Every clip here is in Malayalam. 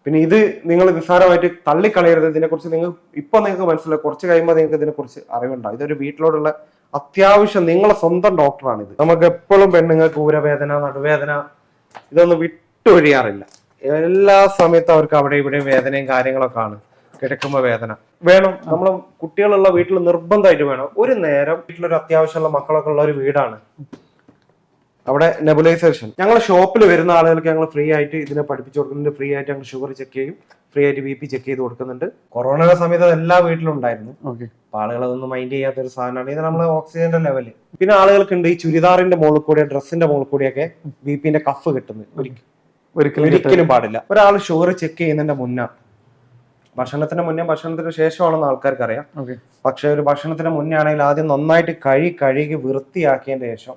പിന്നെ ഇത് നിങ്ങൾ നിസ്സാരമായിട്ട് തള്ളിക്കളയരുത്. ഇതിനെക്കുറിച്ച് നിങ്ങൾക്ക് മനസ്സിലാവും, കുറച്ച് കഴിയുമ്പോൾ നിങ്ങൾക്ക് ഇതിനെക്കുറിച്ച് അറിവുണ്ടാവും. ഇതൊരു വീട്ടിലോടുള്ള അത്യാവശ്യം നിങ്ങളെ സ്വന്തം ഡോക്ടറാണിത്. നമുക്ക് എപ്പോഴും പെണ്ണുങ്ങൾക്ക് ഊരവേദന, നടുവേദന ഇതൊന്നും വിട്ടൊഴിയാറില്ല. എല്ലാ സമയത്തും അവർക്ക് അവിടെ ഇവിടെ വേദനയും കാര്യങ്ങളൊക്കെ ആണ്. കിടക്കുമ്പോൾ വേദന വേണം. നമ്മളെ കുട്ടികളുള്ള വീട്ടിൽ നിർബന്ധമായിട്ട് വേണം. ഒരു നേരം വീട്ടിലൊരു അത്യാവശ്യമുള്ള മക്കളൊക്കെ ഉള്ള ഒരു വീടാണ് അവിടെ നെബുലൈസേഷൻ. ഞങ്ങളുടെ ഷോപ്പിൽ വരുന്ന ആളുകൾക്ക് ഞങ്ങൾ ഫ്രീ ആയിട്ട് ഇതിനെ പഠിപ്പിച്ചു കൊടുക്കുന്നുണ്ട്. ഫ്രീ ആയിട്ട് ഞങ്ങൾ ഷുഗർ ചെക്ക് ചെയ്യും, ഫ്രീ ആയിട്ട് BP ചെക്ക് ചെയ്ത് കൊടുക്കുന്നുണ്ട്. കൊറോണയുടെ സമയത്ത് അത് എല്ലാ വീട്ടിലും ഉണ്ടായിരുന്നു. അപ്പൊ ആളുകൾ അതൊന്നും മൈൻഡ് ചെയ്യാത്ത ഒരു സാധനമാണ് ഇത്. നമ്മളെ ഓക്സിജന്റെ ലെവല്. പിന്നെ ആളുകൾക്കുണ്ട് ഈ ചുരിദാറിന്റെ മുകളിൽ കൂടെ, ഡ്രസ്സിന്റെ മുകളിൽ കൂടിയൊക്കെ BPന്റെ കഫ് കിട്ടുന്നത് ഒരിക്കലും പാടില്ല. ഒരാൾ ഷുഗർ ചെക്ക് ചെയ്യുന്നതിന്റെ മുന്നേ, ഭക്ഷണത്തിന് മുന്നേ ഭക്ഷണത്തിന് ശേഷമാണെന്ന് ആൾക്കാർക്ക് അറിയാം. പക്ഷെ ഒരു ഭക്ഷണത്തിന് മുന്നേ ആണെങ്കിൽ ആദ്യം നന്നായിട്ട് കഴുകി വൃത്തിയാക്കിയതിന് ശേഷം,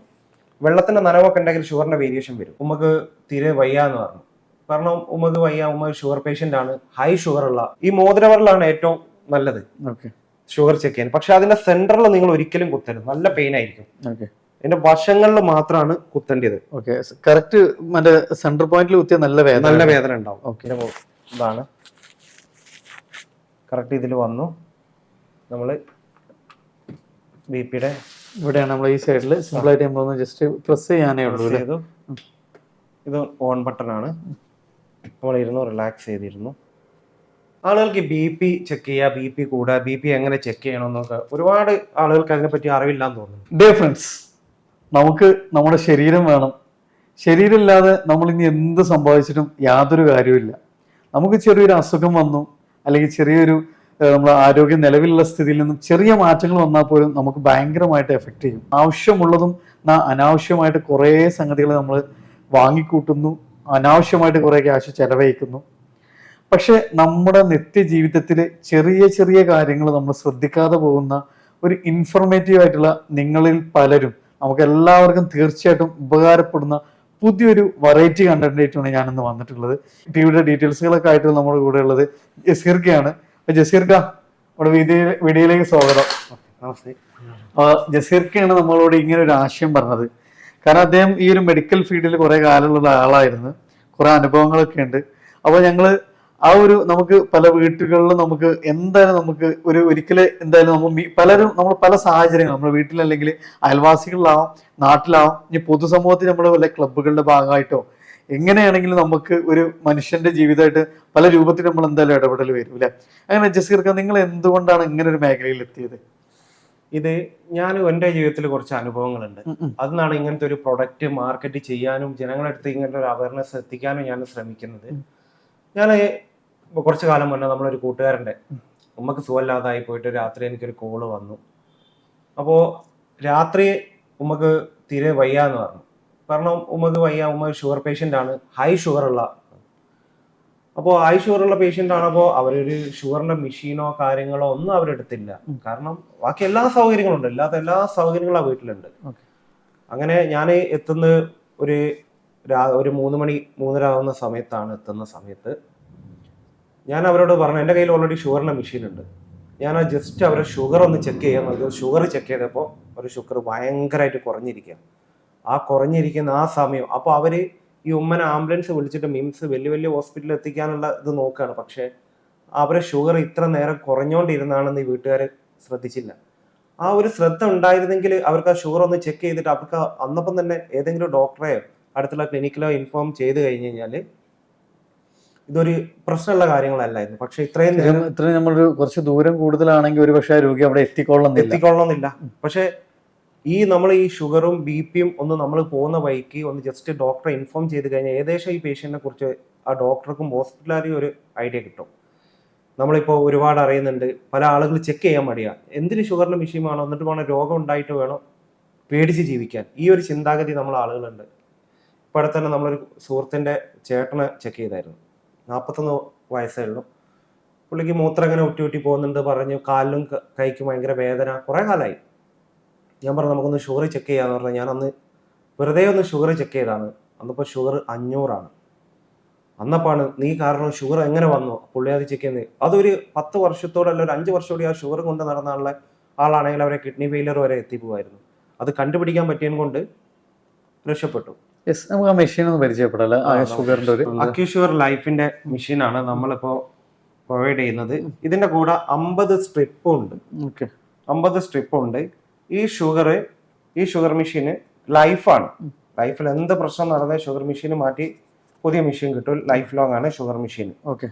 വെള്ളത്തിന്റെ നനവൊക്കെ ഉണ്ടെങ്കിൽ ഷുഗറിന്റെ വേരിയേഷൻ വരും. ഉമ്മക്ക് തീരെ വയ്യാന്ന് പറഞ്ഞു. കാരണം ഉമ്മക്ക് വയ്യ, ഉമ്മ ഷുഗർ പേഷ്യന്റ് ആണ്, ഹൈ ഷുഗർ ഉള്ള. ഈ മോതിരവെള്ളമാണ് ഏറ്റവും നല്ലത് ഷുഗർ ചെക്ക് ചെയ്യാൻ. പക്ഷെ അതിന്റെ സെന്ററിൽ നിങ്ങൾ ഒരിക്കലും കുത്തരുത്, നല്ല പെയിൻ ആയിരിക്കും. അതിന്റെ വശങ്ങളിൽ മാത്രമാണ് കുത്തേണ്ടത്. കറക്റ്റ് സെന്റർ പോയിന്റിൽ കുത്തിയ നല്ല വേദന ഉണ്ടാവും. ഇതാണ് കറക്റ്റ്. ഇതിൽ വന്നു നമ്മള് BPയുടെ ഇവിടെയാണ് നമ്മൾ ഈ സൈഡിൽ സിമ്പിൾ ആയിട്ട് നമ്മൾ ജസ്റ്റ് പ്രസ് ചെയ്യാനേ ഉള്ളൂ. ഇത് ഓൺ ബട്ടൺ ആണ്. നമ്മൾ റിലാക്സ് ചെയ്തിരുന്നു. ആളുകൾക്ക് BP ചെക്ക് ചെയ്യുക, BP കൂടുക, BP എങ്ങനെ ചെക്ക് ചെയ്യണമെന്നൊക്കെ ഒരുപാട് ആളുകൾക്ക് അതിനെപ്പറ്റി അറിവില്ലാന്ന് തോന്നുന്നു. ഡിയർ ഫ്രണ്ട്സ്, നമുക്ക് നമ്മുടെ ശരീരം വേണം. ശരീരം ഇല്ലാതെ നമ്മൾ ഇനി എന്ത് സംഭവിച്ചിട്ടും യാതൊരു കാര്യമില്ല. നമുക്ക് ചെറിയൊരു അസുഖം വന്നു, അല്ലെങ്കിൽ ചെറിയൊരു നമ്മുടെ ആരോഗ്യ നിലവിലുള്ള സ്ഥിതിയിൽ നിന്നും ചെറിയ മാറ്റങ്ങൾ വന്നാൽ പോലും നമുക്ക് ഭയങ്കരമായിട്ട് എഫക്റ്റ് ചെയ്യും. ആവശ്യമുള്ളതും അനാവശ്യമായിട്ട് കുറേ സംഗതികൾ നമ്മൾ വാങ്ങിക്കൂട്ടുന്നു, അനാവശ്യമായിട്ട് കുറേ ക്യാഷ് ചെലവഴിക്കുന്നു. പക്ഷെ നമ്മുടെ നിത്യജീവിതത്തിൽ ചെറിയ ചെറിയ കാര്യങ്ങൾ നമ്മൾ ശ്രദ്ധിക്കാതെ പോകുന്ന ഒരു ഇൻഫോർമേറ്റീവ് ആയിട്ടുള്ള നിങ്ങളിൽ പലരും, നമുക്ക് എല്ലാവർക്കും തീർച്ചയായിട്ടും ഉപകാരപ്പെടുന്ന പുതിയൊരു വെറൈറ്റി കണ്ടന്റായിട്ടാണ് ഞാനിന്ന് വന്നിട്ടുള്ളത്. ടിവിയുടെ ഡീറ്റെയിൽസുകളൊക്കെ ആയിട്ട് നമ്മുടെ കൂടെ ഉള്ളത് ജസീർക്കയാണ്. ജസീർക്ക, നമ്മുടെ വീഡിയോയിലേക്ക് സ്വാഗതം. ജസീർക്കയാണ് നമ്മളോട് ഇങ്ങനെ ഒരു ആശയം പറഞ്ഞത്. കാരണം അദ്ദേഹം ഈ ഒരു മെഡിക്കൽ ഫീൽഡിൽ കുറെ കാലമുള്ള ആളായിരുന്നു, കുറെ അനുഭവങ്ങളൊക്കെ ഉണ്ട്. അപ്പോൾ ഞങ്ങള് നമുക്ക് പല വീട്ടുകളിലും നമുക്ക് എന്തായാലും നമുക്ക് ഒരിക്കലും എന്തായാലും നമ്മൾ പല സാഹചര്യങ്ങൾ നമ്മുടെ വീട്ടിലല്ലെങ്കിൽ അയൽവാസികളിലാവാം, നാട്ടിലാവാം, ഇനി പൊതുസമൂഹത്തിൽ നമ്മൾ വല്ല ക്ലബ്ബുകളുടെ ഭാഗമായിട്ടോ എങ്ങനെയാണെങ്കിലും നമുക്ക് ഒരു മനുഷ്യന്റെ ജീവിതമായിട്ട് പല രൂപത്തിൽ നമ്മൾ എന്തായാലും ഇടപെടൽ വരും അല്ലെ. അങ്ങനെ ജസീർക്ക, നിങ്ങൾ എന്തുകൊണ്ടാണ് ഇങ്ങനെ ഒരു മേഖലയിൽ എത്തിയത്? ഇത് ഞാൻ എൻ്റെ ജീവിതത്തിൽ കുറച്ച് അനുഭവങ്ങളുണ്ട്. അതിനാണ് ഇങ്ങനത്തെ ഒരു പ്രൊഡക്റ്റ് മാർക്കറ്റ് ചെയ്യാനും ജനങ്ങളടുത്ത് ഇങ്ങനത്തെ ഒരു അവയർനെസ് എത്തിക്കാനും ഞാൻ ശ്രമിക്കുന്നത്. ഞാൻ കുറച്ചു കാലം മുന്നേ നമ്മളൊരു കൂട്ടുകാരൻ്റെ ഉമ്മക്ക് സുഖമില്ലാതായി പോയിട്ട് രാത്രി എനിക്കൊരു കോള് വന്നു. അപ്പോൾ രാത്രി ഉമ്മക്ക് തീരെ വയ്യാന്ന് പറഞ്ഞു. കാരണം ഉമ്മക്ക് വയ്യ, ഉമ്മ ഷുഗർ പേഷ്യന്റ് ആണ്, ഹൈ ഷുഗർ ഉള്ള. അപ്പോൾ ഹൈ ഷുഗർ ഉള്ള പേഷ്യന്റ് ആണപ്പോൾ അവരൊരു ഷുഗറിന്റെ മെഷീനോ കാര്യങ്ങളോ ഒന്നും അവരെടുത്തില്ല. കാരണം ബാക്കി എല്ലാ സൗകര്യങ്ങളും ഉണ്ട്, ഇല്ലാത്ത എല്ലാ സൗകര്യങ്ങളും ആ വീട്ടിലുണ്ട്. അങ്ങനെ ഞാൻ എത്തുന്ന ഒരു 3 മണി 3:30 ആവുന്ന സമയത്താണ്. എത്തുന്ന സമയത്ത് ഞാൻ അവരോട് പറഞ്ഞു, എൻ്റെ കയ്യിൽ ഓൾറെഡി ഷുഗറിന്റെ മെഷീൻ ഉണ്ട്. ഞാൻ ജസ്റ്റ് അവരെ ഷുഗർ ഒന്ന് ചെക്ക് ചെയ്യാൻ നോക്കി. ഷുഗർ ചെക്ക് ചെയ്തപ്പോൾ ഒരു ഷുഗർ ഭയങ്കരമായിട്ട് കുറഞ്ഞിരിക്കുക. ആ കുറഞ്ഞിരിക്കുന്ന ആ സമയം അപ്പോൾ അവര് ഈ ഉമ്മനെ ആംബുലൻസ് വിളിച്ചിട്ട് മിംസ് വലിയ ഹോസ്പിറ്റലിൽ എത്തിക്കാനുള്ള ഇത് നോക്കുകയാണ്. പക്ഷെ അവരെ ഷുഗർ ഇത്ര നേരം കുറഞ്ഞുകൊണ്ടിരുന്നാണെന്ന് ഈ വീട്ടുകാർ ശ്രദ്ധിച്ചില്ല. ആ ഒരു ശ്രദ്ധ ഉണ്ടായിരുന്നെങ്കിൽ അവർക്ക് ആ ഷുഗർ ഒന്ന് ചെക്ക് ചെയ്തിട്ട് അവർക്ക് അന്നപ്പം തന്നെ ഏതെങ്കിലും ഡോക്ടറെയോ അടുത്തുള്ള ക്ലിനിക്കിലോ ഇൻഫോം ചെയ്ത് കഴിഞ്ഞ് കഴിഞ്ഞാൽ ഇതൊരു പ്രശ്നമുള്ള കാര്യങ്ങളല്ലായിരുന്നു. പക്ഷെ ഇത്രയും നമ്മളൊരു കുറച്ച് ദൂരം കൂടുതലാണെങ്കിൽ ഒരു പക്ഷേ രോഗി അവിടെ എത്തിക്കൊള്ളണമെന്നില്ല. പക്ഷെ നമ്മൾ ഈ ഷുഗറും BPയും ഒന്ന് നമ്മൾ പോകുന്ന വഴിക്ക് ഒന്ന് ജസ്റ്റ് ഡോക്ടറെ ഇൻഫോം ചെയ്ത് കഴിഞ്ഞാൽ ഏകദേശം ഈ പേഷ്യന്റിനെ കുറിച്ച് ആ ഡോക്ടർക്കും ഹോസ്പിറ്റലുകാരും ഒരു ഐഡിയ കിട്ടും. നമ്മളിപ്പോൾ ഒരുപാട് അറിയുന്നുണ്ട്, പല ആളുകൾ ചെക്ക് ചെയ്യാൻ മടിയാണ്. എന്തിന് ഷുഗറിന്റെ മെഷീൻ വേണോ, എന്നിട്ട് വേണം രോഗം ഉണ്ടായിട്ട് വേണം പേടിച്ച് ജീവിക്കാൻ. ഈ ഒരു ചിന്താഗതി നമ്മൾ ആളുകളുണ്ട്. ഇപ്പോൾ തന്നെ നമ്മളൊരു സുഹൃത്തിൻ്റെ ചേട്ടനെ ചെക്ക് ചെയ്തായിരുന്നു. 41 വയസ്സേ ഉള്ളൂ. പുള്ളിക്ക് മൂത്രം ഇങ്ങനെ ഉറ്റി പോകുന്നുണ്ട് പറഞ്ഞു. കാലിലും കൈക്കും ഭയങ്കര വേദന, കുറേ കാലമായി. ഞാൻ പറഞ്ഞു നമുക്കൊന്ന് ഷുഗർ ചെക്ക് ചെയ്യാന്ന് പറഞ്ഞാൽ ഞാൻ അന്ന് വെറുതെ ഒന്ന് ഷുഗർ ചെക്ക് ചെയ്താണ്. അന്നിപ്പോൾ ഷുഗർ 500 അന്നപ്പാണ് നീ കാരണം ഷുഗർ എങ്ങനെ വന്നു പുള്ളി അത് ചെക്ക് ചെയ്യുന്നത്. അതൊരു 10 വർഷത്തോടല്ല ഒരു 5 വർഷത്തോടെ ആ ഷുഗർ കൊണ്ട് നടന്നുള്ള ആളാണെങ്കിൽ അവരെ കിഡ്നി ഫെയിലർ വരെ എത്തിപ്പോവായിരുന്നു. അത് കണ്ടുപിടിക്കാൻ പറ്റിയത് കൊണ്ട് രക്ഷപ്പെട്ടു. യെസ്, നമുക്ക് ആ മെഷീൻ ഒന്ന് പരിചയപ്പെടാം. ഷുഗറിന്റെ ഒരു അക്യുഷുവർ ലൈഫിന്റെ മെഷീനാണ് നമ്മളിപ്പോ പ്രൊവൈഡ് ചെയ്യുന്നത്. ഇതിന്റെ കൂടെ 50 സ്ട്രിപ്പും ഉണ്ട്. ഓക്കെ, 50 സ്ട്രിപ്പും ഉണ്ട്. ഈ ഷുഗർ മെഷീന് ലൈഫാണ്. ലൈഫിൽ എന്ത് പ്രശ്നം നടന്നാൽ ഷുഗർ മെഷീൻ മാറ്റി പുതിയ മെഷീൻ കിട്ടും. ലൈഫ് ലോങ് ആണ് ഷുഗർ മെഷീൻ. ഓക്കെ,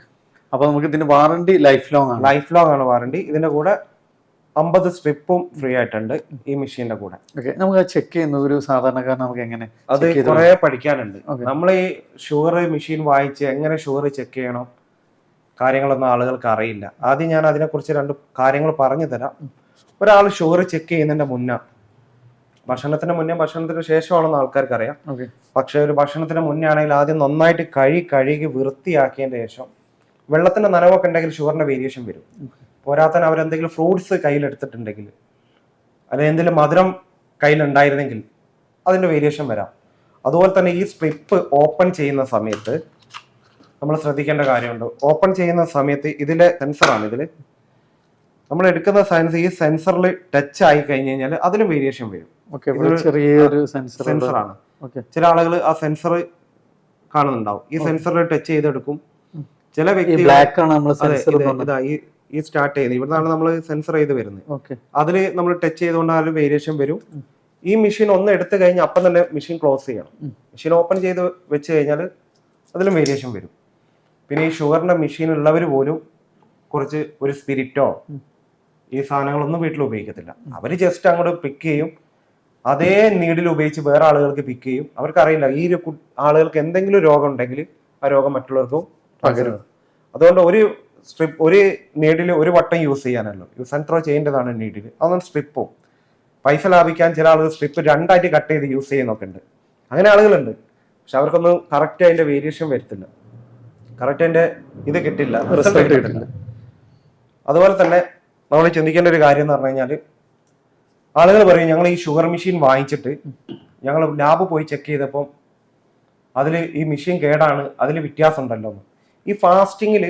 അപ്പൊ നമുക്ക് ഇതിന്റെ വാറണ്ടി ലൈഫ് ലോങ് ആണ്. ലൈഫ് ലോങ് ആണ് വാറണ്ടി. ഇതിന്റെ കൂടെ 50 സ്ട്രിപ്പും ഫ്രീ ആയിട്ടുണ്ട് ഈ മെഷീന്റെ കൂടെ. ഓക്കെ, നമുക്ക് ചെക്ക് ചെയ്യുന്ന ഒരു സാധാരണക്കാരൻ നമുക്ക് എങ്ങനെ അത് കുറെ പഠിക്കാനുണ്ട്. നമ്മൾ ഈ ഷുഗർ മെഷീൻ വായിച്ച് എങ്ങനെ ഷുഗർ ചെക്ക് ചെയ്യണം കാര്യങ്ങളൊന്നും ആളുകൾക്ക് അറിയില്ല. ആദ്യം ഞാൻ അതിനെക്കുറിച്ച് 2 കാര്യങ്ങൾ പറഞ്ഞു തരാം. ഒരാൾ ഷുഗർ ചെക്ക് ചെയ്യുന്നതിന്റെ മുന്നേ, ഭക്ഷണത്തിന് മുന്നേ ഭക്ഷണത്തിന് ശേഷമാണെന്ന് ആൾക്കാർക്ക് അറിയാം. പക്ഷെ ഒരു ഭക്ഷണത്തിന് മുന്നേ ആണെങ്കിൽ ആദ്യം നന്നായിട്ട് കഴുകി വൃത്തിയാക്കിയതിന് ശേഷം, വെള്ളത്തിന്റെ നനവൊക്കെ ഉണ്ടെങ്കിൽ ഷുഗറിന്റെ വേരിയേഷൻ വരും. പോരാത്തന്നെ അവരെന്തെങ്കിലും ഫ്രൂട്ട്സ് കയ്യിലെടുത്തിട്ടുണ്ടെങ്കിൽ അല്ലെങ്കിൽ എന്തെങ്കിലും മധുരം കയ്യിലുണ്ടായിരുന്നെങ്കിൽ അതിന്റെ വേരിയേഷൻ വരാം. അതുപോലെ തന്നെ ഈ സ്ട്രിപ്പ് ഓപ്പൺ ചെയ്യുന്ന സമയത്ത് നമ്മൾ ശ്രദ്ധിക്കേണ്ട കാര്യമുണ്ട്. ഓപ്പൺ ചെയ്യുന്ന സമയത്ത് ഇതിലെ സെൻസറാണ്. ഇതിൽ നമ്മൾ എടുക്കുന്ന സയൻസ് ഈ സെൻസറിൽ ടച്ച് ആയി കഴിഞ്ഞ് കഴിഞ്ഞാൽ അതിലും വേരിയേഷൻ വരും. ചെറിയൊരു സെൻസറാണ്. ചില ആളുകൾ ആ സെൻസർ കാണുന്നുണ്ടാവും. ഈ സെൻസറിൽ ടച്ച് ചെയ്തെടുക്കും. ചില വ്യക്തി ഈ സ്റ്റാർട്ട് ചെയ്യുന്നത് ഇവിടുന്നാണ് നമ്മൾ സെൻസർ ചെയ്ത് വരുന്നത്. അതിൽ നമ്മൾ ടച്ച് ചെയ്തുകൊണ്ടാലും വേരിയേഷൻ വരും. ഈ മെഷീൻ ഒന്ന് എടുത്തു കഴിഞ്ഞാൽ അപ്പം തന്നെ മെഷീൻ ക്ലോസ് ചെയ്യണം. മെഷീൻ ഓപ്പൺ ചെയ്ത് വെച്ച് കഴിഞ്ഞാൽ അതിലും വേരിയേഷൻ വരും. പിന്നെ ഈ ഷുഗറിന്റെ മെഷീൻ ഉള്ളവർ പോലും കുറച്ച് ഒരു സ്പിരിറ്റോ ഈ സാധനങ്ങളൊന്നും വീട്ടിൽ ഉപയോഗിക്കത്തില്ല. അവർ ജസ്റ്റ് അങ്ങോട്ട് പിക്ക് ചെയ്യും. അതേ നീഡിൽ ഉപയോഗിച്ച് വേറെ ആളുകൾക്ക് പിക്ക് ചെയ്യും. അവർക്കറിയില്ല ഈ ആളുകൾക്ക് എന്തെങ്കിലും രോഗം ഉണ്ടെങ്കിൽ ആ രോഗം മറ്റുള്ളവർക്കും പകരും. അതുകൊണ്ട് ഒരു നീഡിൽ ഒരു വട്ടം യൂസ് ചെയ്യാനല്ലോ, യൂസ് ആൻഡ് ത്രോ ചെയ്യേണ്ടതാണ് നീഡിൽ. അതൊന്നും സ്ട്രിപ്പും പൈസ ലാഭിക്കാൻ ചില ആളുകൾ സ്ട്രിപ്പ് 2 ആയിട്ട് കട്ട് ചെയ്ത് യൂസ് ചെയ്യുന്നൊക്കെ ഉണ്ട്. അങ്ങനെ ആളുകളുണ്ട്. പക്ഷെ അവർക്കൊന്നും കറക്റ്റ് അതിന്റെ വേരിയേഷൻ വരത്തില്ല, കറക്റ്റ് അതിന്റെ ഇത് കിട്ടില്ല, റിസൾട്ട് കിട്ടില്ല. അതുപോലെ തന്നെ നമ്മൾ ചിന്തിക്കേണ്ട ഒരു കാര്യം എന്ന് പറഞ്ഞു കഴിഞ്ഞാൽ, ആളുകൾ പറയും ഞങ്ങൾ ഈ ഷുഗർ മെഷീൻ വാങ്ങിച്ചിട്ട് ഞങ്ങൾ ലാബ് പോയി ചെക്ക് ചെയ്തപ്പോൾ അതിൽ ഈ മെഷീൻ കേടാണ്, അതിൽ വ്യത്യാസം ഉണ്ടല്ലോ. ഈ ഫാസ്റ്റിങ്ങിൽ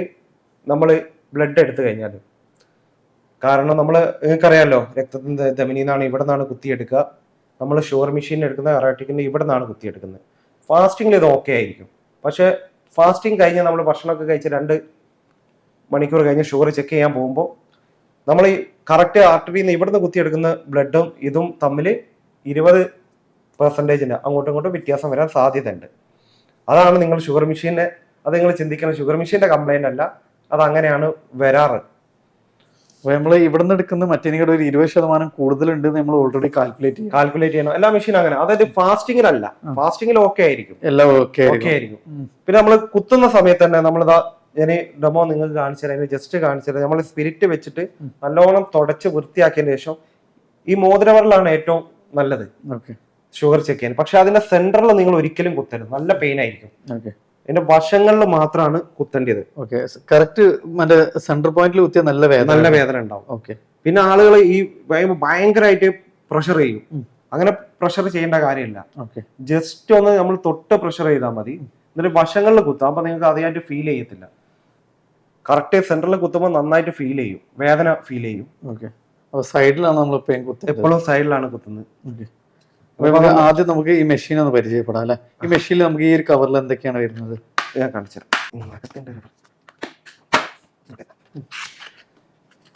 നമ്മൾ ബ്ലഡ് എടുത്തു കഴിഞ്ഞാൽ, കാരണം നമ്മൾ നിങ്ങൾക്കറിയാമല്ലോ രക്തത്തിന്റെ ധമനിന്നാണ് ഇവിടെ നിന്നാണ് കുത്തിയെടുക്കുക. നമ്മൾ ഷുഗർ മെഷീൻ എടുക്കുന്ന കറാറ്റിക്കിന്റെ ഇവിടെ നിന്നാണ് കുത്തിയെടുക്കുന്നത്. ഫാസ്റ്റിങ്ങിൽ ഇത് ഓക്കെ ആയിരിക്കും. പക്ഷെ ഫാസ്റ്റിംഗ് കഴിഞ്ഞ് നമ്മൾ ഭക്ഷണമൊക്കെ കഴിച്ച് 2 മണിക്കൂർ കഴിഞ്ഞ് ഷുഗർ ചെക്ക് ചെയ്യാൻ പോകുമ്പോൾ നമ്മൾ ഈ കറക്റ്റ് ആർട്ടറിയിൽ നിന്ന് ഇവിടുന്ന് കുത്തിയെടുക്കുന്ന ബ്ലഡും ഇതും തമ്മിൽ 20% അങ്ങോട്ടും ഇങ്ങോട്ടും വ്യത്യാസം വരാൻ സാധ്യതയുണ്ട്. അതാണ് നിങ്ങൾ ഷുഗർ മെഷീനെ, അത് നിങ്ങൾ ചിന്തിക്കണം. ഷുഗർ മെഷീന്റെ കംപ്ലൈന്റ് അല്ല, അത് അങ്ങനെയാണ് വരാറ്. അപ്പൊ നമ്മൾ ഇവിടുന്ന് എടുക്കുന്ന മറ്റേനിയുടെ ഒരു 20% കൂടുതലുണ്ട് നമ്മൾ ഓൾറെഡി കാൽക്കുലേറ്റ് ചെയ്യണം. എല്ലാ മെഷീനും അങ്ങനെ. അതായത് ഫാസ്റ്റിങ്ങിലല്ല, ഫാസ്റ്റിങ്ങിൽ ഓക്കെ ആയിരിക്കും, എല്ലാം ഓക്കെ ആയിരിക്കും. പിന്നെ നമ്മൾ കുത്തുന്ന സമയത്ത് തന്നെ നമ്മളിതാ ഞാൻ ഡെമോ നിങ്ങൾക്ക് കാണിച്ചു തരാം, ജസ്റ്റ് കാണിച്ചു തരാം. നമ്മൾ സ്പിരിറ്റ് വെച്ചിട്ട് നല്ലോണം തുടച്ച് വൃത്തിയാക്കിയതിന് ശേഷം ഈ മോതിരവറിലാണ് ഏറ്റവും നല്ലത് ഷുഗർ ചെക്ക് ചെയ്യാൻ. പക്ഷെ അതിന്റെ സെന്ററിൽ നിങ്ങൾ ഒരിക്കലും കുത്തരുത്, നല്ല പെയിൻ ആയിരിക്കും. അതിന്റെ വശങ്ങളിൽ മാത്രമാണ് കുത്തേണ്ടത്. കറക്റ്റ് സെന്റർ പോയിന്റിൽ കുത്തിയാൽ നല്ല വേദന ഉണ്ടാവും. പിന്നെ ആളുകൾ ഈ ഭയങ്കരമായിട്ട് പ്രഷർ ചെയ്യും. അങ്ങനെ പ്രഷർ ചെയ്യേണ്ട കാര്യമില്ല. ജസ്റ്റ് ഒന്ന് നമ്മൾ തൊട്ട് പ്രഷർ ചെയ്താൽ മതി. എന്നിട്ട് വശങ്ങളിൽ കുത്താം. അപ്പൊ നിങ്ങൾക്ക് അതായിട്ട് ഫീൽ ചെയ്യത്തില്ല. കറക്റ്റ് സെന്ററിൽ കുത്തുമ്പോൾ നന്നായിട്ട് ഫീൽ ചെയ്യും, വേദന ഫീൽ ചെയ്യും. സൈഡിലാണ് നമ്മൾ എപ്പോഴും സൈഡിലാണ് കുത്തുന്നത്. ആദ്യം നമുക്ക് ഈ മെഷീൻ ഒന്ന് പരിചയപ്പെടാം അല്ലെ. ഈ മെഷീനിൽ നമുക്ക് ഈ ഒരു കവറിൽ എന്തൊക്കെയാണ് വരുന്നത് ഞാൻ കാണിച്ചുതരാം.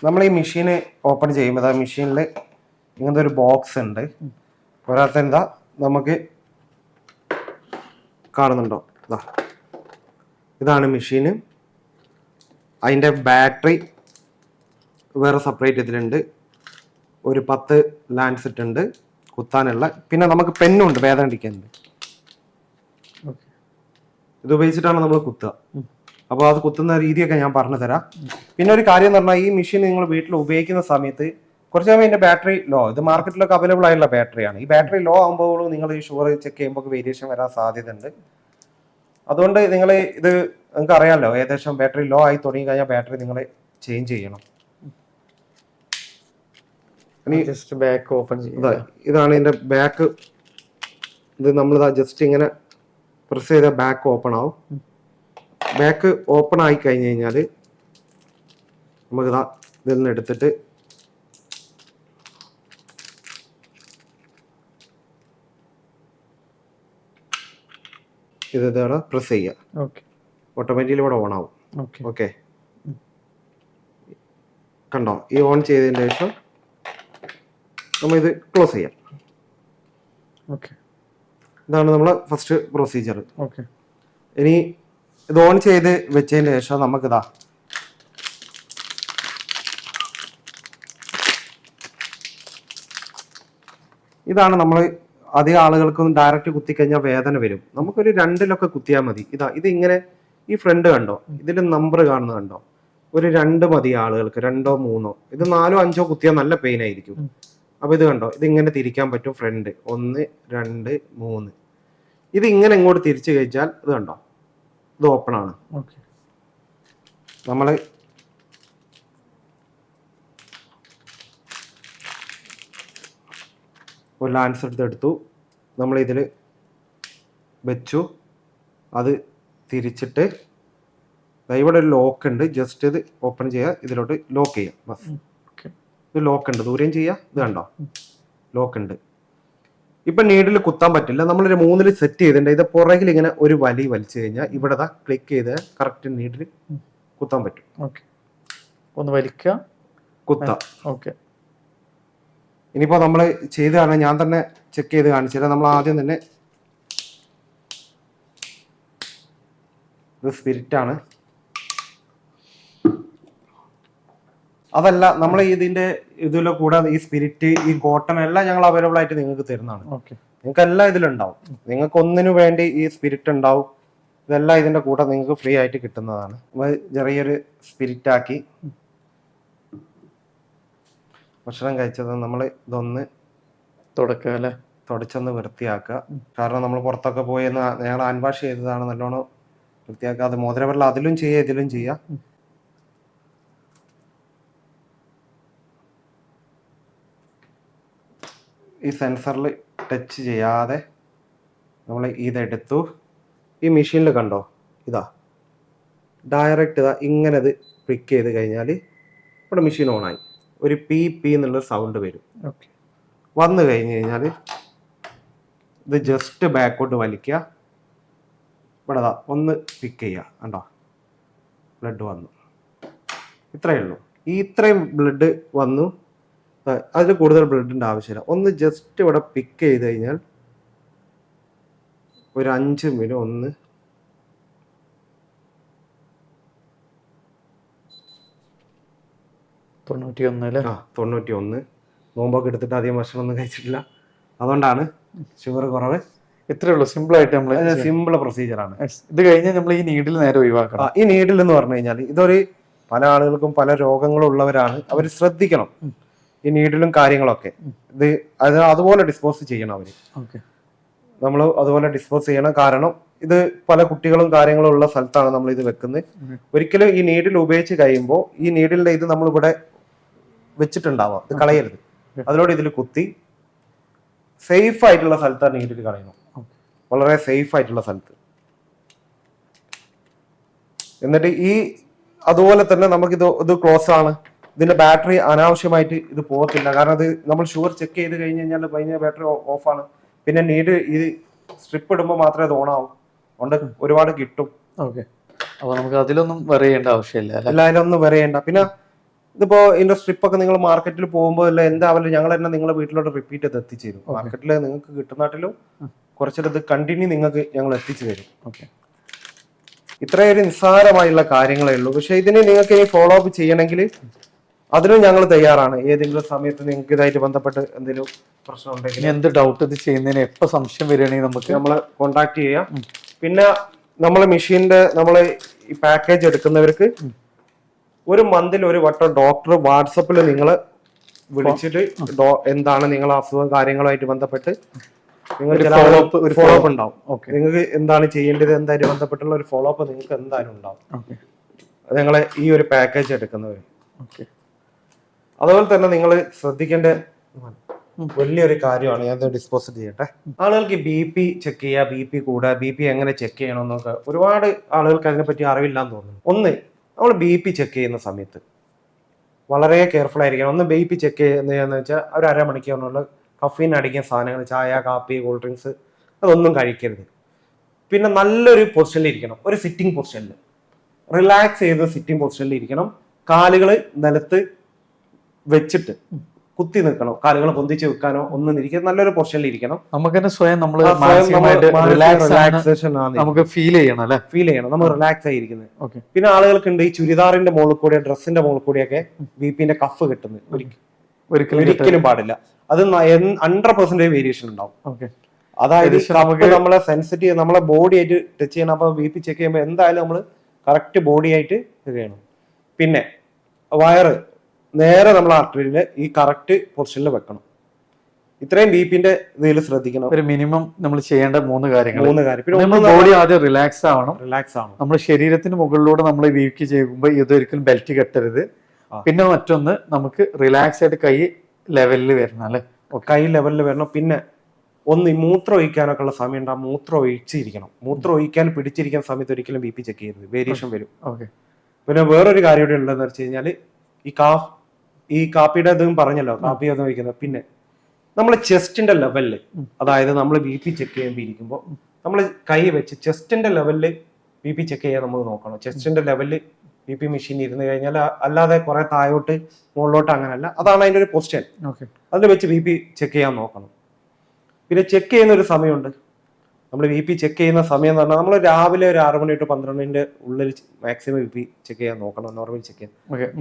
നമ്മൾ ഈ മെഷീന് ഓപ്പൺ ചെയ്യുമ്പോൾ ആ മെഷീനിൽ ഇങ്ങനത്തെ ഒരു ബോക്സ് ഉണ്ട്. ഒരാൾക്ക് എന്താ നമുക്ക് കാണുന്നുണ്ടോ, ഇതാണ് മെഷീന്. അതിൻ്റെ ബാറ്ററി വേറെ സെപ്പറേറ്റ് ഇതിലുണ്ട്. ഒരു 10 ലാൻഡ്സെറ്റ് ഉണ്ട് കുത്താനുള്ള. പിന്നെ നമുക്ക് പെന്നുണ്ട്, വേദന അടിക്കാനുണ്ട്. ഇത് ഉപയോഗിച്ചിട്ടാണ് നമ്മൾ കുത്തുക. അപ്പോൾ അത് കുത്തുന്ന രീതിയൊക്കെ ഞാൻ പറഞ്ഞു തരാം. പിന്നെ ഒരു കാര്യം എന്ന് പറഞ്ഞാൽ, ഈ മെഷീൻ നിങ്ങൾ വീട്ടിൽ ഉപയോഗിക്കുന്ന സമയത്ത് കുറച്ച് സമയം ഇതിന്റെ ബാറ്ററി ലോ, ഇത് മാർക്കറ്റിലൊക്കെ അവൈലബിൾ ആയിട്ടുള്ള ബാറ്ററിയാണ്. ഈ ബാറ്ററി ലോ ആകുമ്പോൾ നിങ്ങൾ ഈ ഷുഗർ ചെക്ക് ചെയ്യുമ്പോൾ വേരിയേഷൻ വരാൻ സാധ്യതയുണ്ട്. അതുകൊണ്ട് നിങ്ങൾ ഇത് നിങ്ങൾക്ക് അറിയാമല്ലോ, ഏകദേശം ബാറ്ററി ലോ ആയി തുടങ്ങി കഴിഞ്ഞാൽ ബാറ്ററി നിങ്ങൾ ചേഞ്ച് ചെയ്യണം. ബാക്ക് ഓപ്പൺ ഇതാണ് ഇതിന്റെ ബാക്ക്. ഇത് നമ്മൾ ജസ്റ്റ് ഇങ്ങനെ പ്രസ് ചെയ്താൽ ബാക്ക് ഓപ്പൺ ആവും. ബാക്ക് ഓപ്പൺ ആയി കഴിഞ്ഞ് കഴിഞ്ഞാൽ നമുക്ക് ഇതിൽ നിന്ന് എടുത്തിട്ട് ഇത് ഇതവിടെ പ്രസ് ചെയ്യുക, ഓക്കെ ഓട്ടോമാറ്റിക്കലി ഇവിടെ ഓൺ ആവും. ഓക്കെ ഓക്കെ, കണ്ടോ? ഈ ഓൺ ചെയ്തതിന് ശേഷം നമ്മൾ ഇത് ക്ലോസ് ചെയ്യാം. ഓക്കെ ഇതാണ് നമ്മളെ ഫസ്റ്റ് പ്രൊസീജിയർ. ഓക്കെ ഇനി ഇത് ഓൺ ചെയ്ത് വെച്ചതിന് ശേഷം നമുക്കിതാ ഇതാണ് നമ്മൾ അധികം ആളുകൾക്കൊന്നും ഡയറക്റ്റ് കുത്തിക്കഴിഞ്ഞാൽ വേദന വരും. നമുക്കൊരു 2ലൊക്കെ കുത്തിയാൽ മതി. ഇത് ഇങ്ങനെ ഈ ഫ്രണ്ട് കണ്ടോ, ഇതിൽ നമ്പർ കാണുന്നത് കണ്ടോ, ഒരു 2 മതി ആളുകൾക്ക്, 2ഓ 3ഓ. ഇത് 4ഓ 5ഓ കുത്തിയാൽ നല്ല പെയിൻ ആയിരിക്കും. അപ്പൊ ഇത് കണ്ടോ, ഇത് ഇങ്ങനെ തിരിക്കാൻ പറ്റും. ഫ്രണ്ട് 1 2 3. ഇത് ഇങ്ങനെ ഇങ്ങോട്ട് തിരിച്ചു കഴിച്ചാൽ ഇത് കണ്ടോ, ഇത് ഓപ്പൺ ആണ്. നമ്മള് ഒരു ലാൻസ് എടുത്തു, നമ്മൾ ഇതിൽ വെച്ചു, അത് തിരിച്ചിട്ട് ഇവിടെ ഒരു ലോക്ക് ഉണ്ട്. ജസ്റ്റ് ഇത് ഓപ്പൺ ചെയ്യുക, ഇതിലോട്ട് ലോക്ക് ചെയ്യാം. ബസ് ഇത് ലോക്ക് ഉണ്ട്, ദൂരം ചെയ്യുക. ഇത് കണ്ടോ, ലോക്ക് ഉണ്ട്. ഇപ്പൊ നീഡിൽ കുത്താൻ പറ്റില്ല. നമ്മളൊരു 3ൽ സെറ്റ് ചെയ്തിട്ടുണ്ട്. ഇത് പുറകിൽ ഇങ്ങനെ ഒരു വലിച്ചു കഴിഞ്ഞാൽ ഇവിടെ ക്ലിക്ക് ചെയ്ത് കറക്റ്റ് നീഡിൽ കുത്താൻ പറ്റും. ഒന്ന് വലിക്കുക, കുത്താം. ഓക്കെ. ഇനിയിപ്പോ നമ്മൾ ചെയ്ത് കാണാൻ ഞാൻ തന്നെ ചെക്ക് ചെയ്ത് കാണിച്ചുതരാം. നമ്മൾ ആദ്യം തന്നെ ഇത് സ്പിരിറ്റ് ആണ്. അതല്ല, നമ്മൾ ഇതിന്റെ ഇതിലെ കൂടെ ഈ സ്പിരിറ്റ്, ഈ കോട്ടൺ എല്ലാം ഞങ്ങൾ അവൈലബിൾ ആയിട്ട് നിങ്ങൾക്ക് തരുന്നതാണ്. നിങ്ങൾക്ക് എല്ലാം ഇതിലുണ്ടാവും. നിങ്ങൾക്ക് ഒന്നിനു വേണ്ടി ഈ സ്പിരിറ്റ് ഉണ്ടാവും. ഇതെല്ലാം ഇതിന്റെ കൂടെ നിങ്ങൾക്ക് ഫ്രീ ആയിട്ട് കിട്ടുന്നതാണ്. ചെറിയൊരു സ്പിരിറ്റ് ആക്കി ഭക്ഷണം കഴിച്ചത് നമ്മൾ ഇതൊന്ന് തുടച്ചൊന്ന് വൃത്തിയാക്കുക. കാരണം നമ്മൾ പുറത്തൊക്കെ പോയി ഞങ്ങൾ ഹാൻഡ് വാഷ് ചെയ്തതാണ്. നല്ലോണം വൃത്തിയാക്കുക. അത് മോതിരവെള്ളം അതിലും ചെയ്യുക, ഇതിലും ചെയ്യുക. ഈ സെൻസറിൽ ടച്ച് ചെയ്യാതെ നമ്മൾ ഇതെടുത്തു. ഈ മെഷീനിൽ കണ്ടോ, ഇതാ ഡയറക്റ്റ് ഇങ്ങനെ ഇത് ക്ലിക്ക് ചെയ്ത് കഴിഞ്ഞാൽ ഇവിടെ മെഷീൻ ഓണായി. ഒരു പി എന്നുള്ളൊരു സൗണ്ട് വരും. വന്നു കഴിഞ്ഞ് കഴിഞ്ഞാൽ ഇത് ജസ്റ്റ് ബാക്കോട്ട് വലിക്കുക. ഇവിടെ ഒന്ന് പിക്ക് ചെയ്യുക. കണ്ടോ, ബ്ലഡ് വന്നു. ഇത്രയേ ഉള്ളൂ. ഇത്രയും ബ്ലഡ് വന്നു. അതിൽ കൂടുതൽ ബ്ലഡിൻ്റെ ആവശ്യമില്ല. ഒന്ന് ജസ്റ്റ് ഇവിടെ പിക്ക് ചെയ്ത് കഴിഞ്ഞാൽ ഒരു 5 മിനിറ്റ് ഒന്ന് തൊണ്ണൂറ്റി ഒന്ന്. നോമ്പൊക്കെ എടുത്തിട്ട് അധികം ഭക്ഷണം ഒന്നും കഴിച്ചിട്ടില്ല, അതുകൊണ്ടാണ് ഷുഗർ കുറവ്. ഇത്രേ ഉള്ളൂ. സിമ്പിൾ ആയിട്ട് നമ്മൾ സിമ്പിൾ പ്രൊസീജിയർ ആണ്. ഇത് കഴിഞ്ഞാൽ നമ്മൾ ഈ നീഡിൽ നേരെ ഒഴിവാക്കണം. ഈ നീഡിൽ എന്ന് പറഞ്ഞു കഴിഞ്ഞാൽ ഇതൊരു പല ആളുകൾക്കും പല രോഗങ്ങളും ഉള്ളവരാണ്. അവർ ശ്രദ്ധിക്കണം ഈ നീഡിലും കാര്യങ്ങളൊക്കെ. അതുപോലെ ഡിസ്പോസ് ചെയ്യണം അവര്. നമ്മൾ അതുപോലെ ഡിസ്പോസ് ചെയ്യണം. കാരണം ഇത് പല കുട്ടികളും കാര്യങ്ങളും ഉള്ള സ്ഥലത്താണ് നമ്മൾ ഇത് വെക്കുന്നത്. ഒരിക്കലും ഈ നീഡിൽ ഉപയോഗിച്ച് കഴിയുമ്പോൾ ഈ നീഡിലിന്റെ ഇത് നമ്മളിവിടെ വെച്ചിട്ടുണ്ടാവാം, ഇത് കളയരുത്. അതിലൂടെ ഇതിൽ കുത്തി സേഫ് ആയിട്ടുള്ള സ്ഥലത്താണ് നീഡിൽ കളയണം. വളരെ സേഫ് ആയിട്ടുള്ള സ്ഥലത്ത്. എന്നിട്ട് അതുപോലെ തന്നെ നമുക്ക് ഇത് ക്ലോസ് ആണ്. ഇതിന്റെ ബാറ്ററി അനാവശ്യമായിട്ട് ഇത് പോകത്തില്ല. കാരണം അത് നമ്മൾ ഷുഗർ ചെക്ക് ചെയ്ത് കഴിഞ്ഞ് കഴിഞ്ഞാൽ കഴിഞ്ഞ ബാറ്ററി ഓഫാണ്. പിന്നെ നീഡ് ഈ സ്ട്രിപ്പ് ഇടുമ്പോൾ മാത്രമേ ഇത് ഓണാവും. അതുകൊണ്ട് ഒരുപാട് കിട്ടും. അപ്പൊ നമുക്ക് അതിലൊന്നും വരയേണ്ട ആവശ്യമില്ല. അതിലൊന്നും വരയേണ്ട. പിന്നെ ഇതിപ്പോ ഇതിന്റെ സ്ട്രിപ്പൊക്കെ നിങ്ങൾ മാർക്കറ്റിൽ പോകുമ്പോൾ അല്ല എന്താവല്ലോ, ഞങ്ങൾ തന്നെ നിങ്ങളെ വീട്ടിലോട്ട് റിപ്പീറ്റ് ചെയ്ത് എത്തിച്ചു തരും. മാർക്കറ്റിൽ നിങ്ങൾക്ക് കിട്ടുന്നാട്ടിലും കുറച്ചിടത്ത് കണ്ടിന്യൂ നിങ്ങൾക്ക് ഞങ്ങൾ എത്തിച്ചു തരും. ഇത്രയൊരു നിസ്സാരമായുള്ള കാര്യങ്ങളേ ഉള്ളൂ. പക്ഷെ ഇതിന് നിങ്ങൾക്ക് ഇനി ഫോളോ അപ്പ് ചെയ്യണമെങ്കിൽ അതിനും ഞങ്ങൾ തയ്യാറാണ്. ഏതെങ്കിലും സമയത്ത് നിങ്ങൾക്ക് ഇതായിട്ട് ബന്ധപ്പെട്ട് എന്തെങ്കിലും പ്രശ്നം ഉണ്ടെങ്കിൽ, എന്ത് ഡൗട്ട് ഇത് ചെയ്യുന്നതിന് എപ്പോൾ സംശയം വരികയാണെങ്കിൽ നമുക്ക് നമ്മളെ കോണ്ടാക്ട് ചെയ്യാം. പിന്നെ നമ്മളെ മെഷീന്റെ ഈ പാക്കേജ് എടുക്കുന്നവർക്ക് ഒരു മന്തിൽ ഒരു വട്ടം ഡോക്ടർ വാട്സപ്പിൽ നിങ്ങൾ വിളിച്ചിട്ട് എന്താണ് നിങ്ങളെ അസുഖം കാര്യങ്ങളുമായിട്ട് ബന്ധപ്പെട്ട് നിങ്ങൾ ഫോളോ അപ്പ് ഉണ്ടാവും. നിങ്ങൾക്ക് എന്താണ് ചെയ്യേണ്ടത് എന്തായാലും ബന്ധപ്പെട്ടുള്ള ഒരു ഫോളോ അപ്പ് നിങ്ങൾക്ക് എന്തായാലും ഉണ്ടാവും ഞങ്ങളെ ഈ ഒരു പാക്കേജ് എടുക്കുന്നവർ. അതുപോലെ തന്നെ നിങ്ങൾ ശ്രദ്ധിക്കേണ്ട വലിയൊരു കാര്യമാണ്. ഞാൻ ഡിസ്പോസ് ചെയ്യട്ടെ. ആളുകൾക്ക് BP ചെക്ക് ചെയ്യുക, BP കൂടുക, BP എങ്ങനെ ചെക്ക് ചെയ്യണമെന്നൊക്കെ ഒരുപാട് ആളുകൾക്ക് അതിനെപ്പറ്റി അറിവില്ലാന്ന് തോന്നുന്നു. ഒന്ന്, നമ്മൾ BP ചെക്ക് ചെയ്യുന്ന സമയത്ത് വളരെ കെയർഫുൾ ആയിരിക്കണം. ഒന്ന് BP ചെക്ക് ചെയ്യുന്നതെന്ന് വെച്ചാൽ ഒരു അരമണിക്കൂറിനുള്ള കഫീൻ അടിക്കുന്ന സാധനങ്ങൾ, ചായ, കാപ്പി, കൂൾ ഡ്രിങ്ക്സ് അതൊന്നും കഴിക്കരുത്. പിന്നെ നല്ലൊരു പൊസിഷനിൽ ഇരിക്കണം, ഒരു സിറ്റിംഗ് പൊസിഷനിൽ, റിലാക്സ് ചെയ്ത് സിറ്റിംഗ് പൊസിഷനിൽ ഇരിക്കണം. കാലുകൾ നിലത്ത് വെച്ചിട്ട് കുത്തി നിൽക്കണം, കാലുകൾ പൊന്തിച്ച് വെക്കാനോ ഒന്നും ഇരിക്കണം, നല്ലൊരു പൊസിഷനിൽ ഇരിക്കണം. നമുക്ക് തന്നെ സ്വയം നമ്മൾ റിലാക്സേഷൻ നമുക്ക് ഫീൽ ചെയ്യണം അല്ലെ, ഫീൽ ചെയ്യണം നമ്മൾ റിലാക്സ് ആയിരിക്കുന്നത്. പിന്നെ ആളുകൾക്ക് ഉണ്ട് ഈ ചുരിദാറിന്റെ മുകളിൽ കൂടെ ഡ്രസ്സിന്റെ മുകളിൽ കൂടെയൊക്കെ ബിപിന്റെ കഫ് കിട്ടുന്നത് ഒരിക്കലും പാടില്ല. അത് 100% വേരിയേഷൻ ഉണ്ടാവും. അതായത് നമ്മളെ സെൻസിറ്റീവ് നമ്മളെ ബോഡി ആയിട്ട് ടച്ച് ചെയ്യണം. അപ്പൊ ബിപി ചെക്ക് ചെയ്യുമ്പോൾ എന്തായാലും നമ്മൾ കറക്റ്റ് ബോഡി ആയിട്ട് ചെയ്യണം. പിന്നെ വയറ് നേരെ നമ്മൾ ആർട്ടറിയിൽ ഈ കറക്റ്റ് പൊസിഷനിൽ വെക്കണം. ഇത്രയും ബിപിന്റെ ഇതിൽ ശ്രദ്ധിക്കണം. ഒരു മിനിമം നമ്മൾ ചെയ്യേണ്ട 3 കാര്യങ്ങൾ. പിന്നെ ബോഡി ആദ്യം റിലാക്സ് ആവണം. റിലാക്സ് ആവണം. നമ്മൾ ശരീരത്തിന് മുകളിലൂടെ നമ്മൾ ബിപി ചെയ്യുമ്പോൾ ഇതൊരിക്കലും ബെൽറ്റ് കെട്ടരുത്. പിന്നെ മറ്റൊന്ന് നമുക്ക് റിലാക്സ് ആയിട്ട് കൈ ലെവലിൽ വരണം അല്ലെ, കൈ ലെവലിൽ വരണം. പിന്നെ ഒന്ന് മൂത്രം ഒഴിക്കാനൊക്കെ ഉള്ള സമയം ഉണ്ട്, ആ മൂത്രം ഒഴിച്ചിരിക്കണം. മൂത്രം ഒഴിക്കാൻ പിടിച്ചിരിക്കുന്ന സമയത്ത് ഒരിക്കലും ബിപി ചെക്ക് ചെയ്യരുത്, വേരിയേഷൻ വരും. പിന്നെ വേറൊരു കാര്യം ഇവിടെ ഉള്ളതെന്ന് വെച്ച് കഴിഞ്ഞാൽ ഈ കാപ്പിയുടെ ഇതും പറഞ്ഞല്ലോ, കാപ്പി അതും ഒഴിക്കുന്നത്. പിന്നെ നമ്മൾ ചെസ്റ്റിന്റെ ലെവലില്, അതായത് നമ്മൾ ബിപി ചെക്ക് ചെയ്യുമ്പോൾ ഇരിക്കുമ്പോൾ നമ്മൾ കൈ വെച്ച് ചെസ്റ്റിന്റെ ലെവലില് ബിപി ചെക്ക് ചെയ്യാൻ നമ്മൾ നോക്കണം. ചെസ്റ്റിന്റെ ലെവലില് ബിപി മെഷീൻ ഇരുന്ന് കഴിഞ്ഞാൽ, അല്ലാതെ കുറെ താഴോട്ട് മുകളിലോട്ട് അങ്ങനല്ല, അതാണ് അതിന്റെ ഒരു പൊസിഷൻ. അതിൽ വെച്ച് ബിപി ചെക്ക് ചെയ്യാൻ നോക്കണം. പിന്നെ ചെക്ക് ചെയ്യുന്ന ഒരു സമയമുണ്ട്. നമ്മൾ ബിപി ചെക്ക് ചെയ്യുന്ന സമയം എന്ന് പറഞ്ഞാൽ നമ്മൾ രാവിലെ ഒരു 6 മണി to 12 ഉള്ളിൽ മാക്സിമം ബിപി ചെക്ക് ചെയ്യാൻ നോക്കണം. നോർമൽ ചെക്ക് ചെയ്യാൻ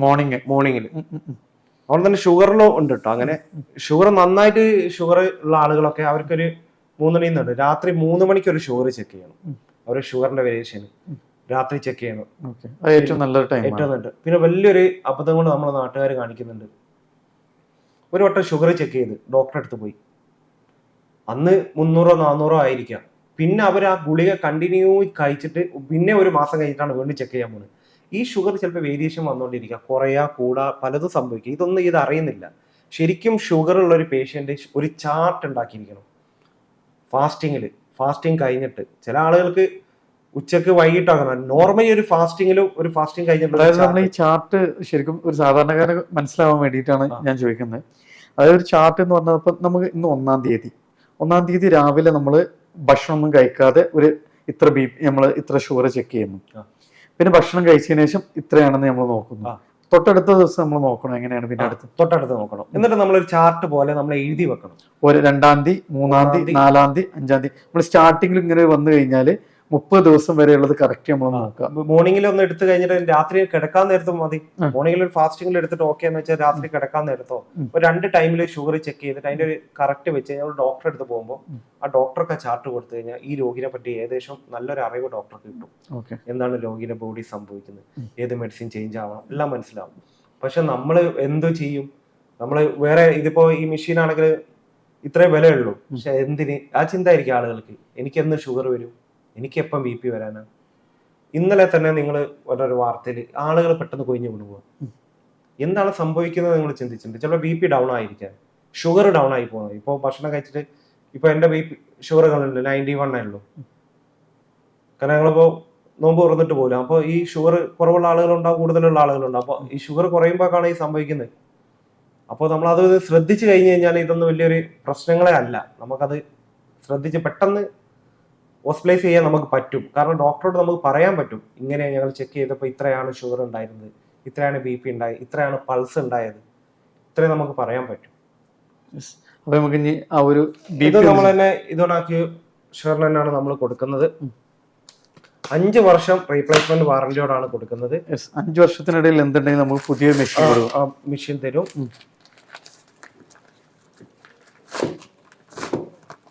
മോർണിംഗിൽ. അതുപോലെ തന്നെ ഷുഗറിലും ഉണ്ട് കേട്ടോ. അങ്ങനെ ഷുഗർ നന്നായിട്ട് ഷുഗർ ഉള്ള ആളുകളൊക്കെ അവർക്കൊരു 3 മണിയിൽ നിന്നുണ്ട് രാത്രി 3 മണിക്ക് ഒരു ഷുഗർ ചെക്ക് ചെയ്യണം. അവർ ഷുഗറിന്റെ വേരിയേഷൻ രാത്രി ചെക്ക് ചെയ്യണം. ഏറ്റവും നല്ലൊരു ടൈം. പിന്നെ വലിയൊരു അബദ്ധങ്ങൾ നമ്മളെ നാട്ടുകാർ കാണിക്കുന്നുണ്ട്. ഒരു വട്ടം ഷുഗർ ചെക്ക് ചെയ്ത് ഡോക്ടറെ അടുത്ത് പോയി, അന്ന് 300-400 ആയിരിക്കാം. പിന്നെ അവർ ആ ഗുളിക കണ്ടിന്യൂ കഴിച്ചിട്ട് പിന്നെ ഒരു മാസം കഴിഞ്ഞിട്ടാണ് വീണ്ടും ചെക്ക് ചെയ്യാൻ പോകുന്നത്. ഈ ഷുഗർ ചിലപ്പോൾ വേരിയേഷൻ വന്നുകൊണ്ടിരിക്കുക, കുറയാ കൂടാ പലതും സംഭവിക്കും. ഇതൊന്നും ഇത് അറിയുന്നില്ല. ശരിക്കും ഷുഗർ ഉള്ള ഒരു പേഷ്യന്റ് ഒരു ചാർട്ട് ഉണ്ടാക്കിയിരിക്കണം. ഫാസ്റ്റിംഗ് കഴിഞ്ഞിട്ട് ചില ആളുകൾക്ക് ഉച്ചക്ക് വൈകിട്ടാകണം. നോർമലി ഒരു ഫാസ്റ്റിംഗ് കഴിഞ്ഞിട്ട് ഈ ചാർട്ട് ശരിക്കും ഒരു സാധാരണക്കാരന് മനസ്സിലാവാൻ വേണ്ടിയിട്ടാണ് ഞാൻ ചോദിക്കുന്നത്. അതായത് ഒരു ചാർട്ട് എന്ന് പറഞ്ഞാൽ ഇപ്പം നമുക്ക് ഇന്ന് 1-ാം തീയതി രാവിലെ നമ്മൾ ഭക്ഷണമൊന്നും കഴിക്കാതെ ഒരു ഇത്ര നമ്മൾ ഇത്ര ഷുഗർ ചെക്ക് ചെയ്യുന്നു. പിന്നെ ഭക്ഷണം കഴിച്ചതിന് ശേഷം ഇത്രയാണെന്ന് നമ്മൾ നോക്കുന്നു. തൊട്ടടുത്ത ദിവസം നമ്മൾ നോക്കണം എങ്ങനെയാണ്. പിന്നെ തൊട്ടടുത്ത് നോക്കണം. എന്നിട്ട് നമ്മളൊരു ചാർട്ട് പോലെ നമ്മൾ എഴുതി വെക്കണം. ഒരു 2-ാം തീയതി, 3-ാം തീയതി, 4-ാം തീയതി, 5-ാം തീയതി നമ്മൾ സ്റ്റാർട്ടിങ്ങിൽ ഇങ്ങനെ വന്നു കഴിഞ്ഞാൽ 30 ദിവസം വരെയുള്ളത് കറക്റ്റ് നമ്മൾ നോക്കുക. മോർണിംഗിൽ ഒന്ന് എടുത്തു കഴിഞ്ഞിട്ട് രാത്രി കിടക്കാൻ നേരത്ത് മതി. മോർണിംഗിൽ ഒരു ഫാസ്റ്റിംഗിൽ എടുത്തിട്ട് ഓക്കെ എന്ന് വെച്ചാൽ രാത്രി കിടക്കാൻ നേരത്തോ ഒരു 2 ടൈമിൽ ഷുഗർ ചെക്ക് ചെയ്തിട്ട് അതിന്റെ ഒരു കറക്റ്റ് വെച്ച് കഴിഞ്ഞാൽ ഡോക്ടറെ അടുത്ത് പോകുമ്പോൾ ആ ഡോക്ടർക്ക് ചാർട്ട് കൊടുത്തു കഴിഞ്ഞാൽ ഈ രോഗിനെ പറ്റി ഏകദേശം നല്ലൊരു അറിവ് ഡോക്ടർക്ക് കിട്ടും. എന്താണ് രോഗിയുടെ ബോഡി സംഭവിക്കുന്നത്, ഏത് മെഡിസിൻ ചേഞ്ച് ആവണം എല്ലാം മനസ്സിലാവും. പക്ഷെ നമ്മൾ എന്ത് ചെയ്യും, നമ്മൾ വേറെ ഇതിപ്പോ ഈ മെഷീൻ ആണെങ്കിൽ ഇത്രേ വിലയുള്ളൂ, പക്ഷെ എന്തിന് ആ ചിന്ത ആയിരിക്കും ആളുകൾക്ക്. എനിക്കെന്ന് ഷുഗർ വരും, എനിക്ക് എപ്പം ബി പി വരാനാ. ഇന്നലെ തന്നെ നിങ്ങൾ ഒരു വാർത്തയിൽ ആളുകൾ പെട്ടെന്ന് കൊഴിഞ്ഞു കൊണ്ടുപോകുക. എന്താണ് സംഭവിക്കുന്നത് നിങ്ങൾ ചിന്തിച്ചിട്ടുണ്ട്? ചിലപ്പോൾ ബി പി ഡൗൺ ആയിരിക്കാം, ഷുഗർ ഡൗൺ ആയി പോകുന്നത്. ഇപ്പോൾ ഭക്ഷണം കഴിച്ചിട്ട് ഇപ്പൊ എന്റെ ബി പി ഷുഗർ കണ്ടിട്ടുണ്ട് 91 ആയുള്ളൂ. കാരണം ഞങ്ങളിപ്പോ നോമ്പ് തുറന്നിട്ട് പോലും. അപ്പോൾ ഈ ഷുഗർ കുറവുള്ള ആളുകളുണ്ടാവും, കൂടുതലുള്ള ആളുകളുണ്ടാവും. അപ്പൊ ഈ ഷുഗർ കുറയുമ്പോഴാണ് ഈ സംഭവിക്കുന്നത്. അപ്പോൾ നമ്മളത് ശ്രദ്ധിച്ചു കഴിഞ്ഞു കഴിഞ്ഞാൽ ഇതൊന്നും വലിയൊരു പ്രശ്നങ്ങളെ അല്ല. നമുക്കത് ശ്രദ്ധിച്ച് പെട്ടെന്ന് ഹോസ്പിറ്റലൈസ് ചെയ്യാൻ നമുക്ക് പറ്റും. കാരണം ഡോക്ടറോട് നമുക്ക് പറയാൻ പറ്റും, ഇങ്ങനെ ഞങ്ങൾ ചെക്ക് ചെയ്തപ്പോൾ ഇത്രയാണ് ഷുഗർ ഉണ്ടായിരുന്നത്, ഇത്രയാണ് ബി പി ഉണ്ടായത്, ഇത്രയാണ് പൾസ് ഉണ്ടായത്, ഇത്രയും നമുക്ക് പറയാൻ പറ്റും. അപ്പൊ നമുക്ക് ഇനി ആ ഒരു ഇത് നമ്മൾ തന്നെ ഇതോടാക്കി ഷുഗർ തന്നെയാണ് നമ്മൾ കൊടുക്കുന്നത്. 5 വർഷം റീപ്ലേസ്മെന്റ് വാറന്റിയോടാണ് കൊടുക്കുന്നത്. 5 വർഷത്തിനിടയിൽ എന്തുണ്ടെങ്കിൽ നമുക്ക് പുതിയ മെഷീൻ തരും.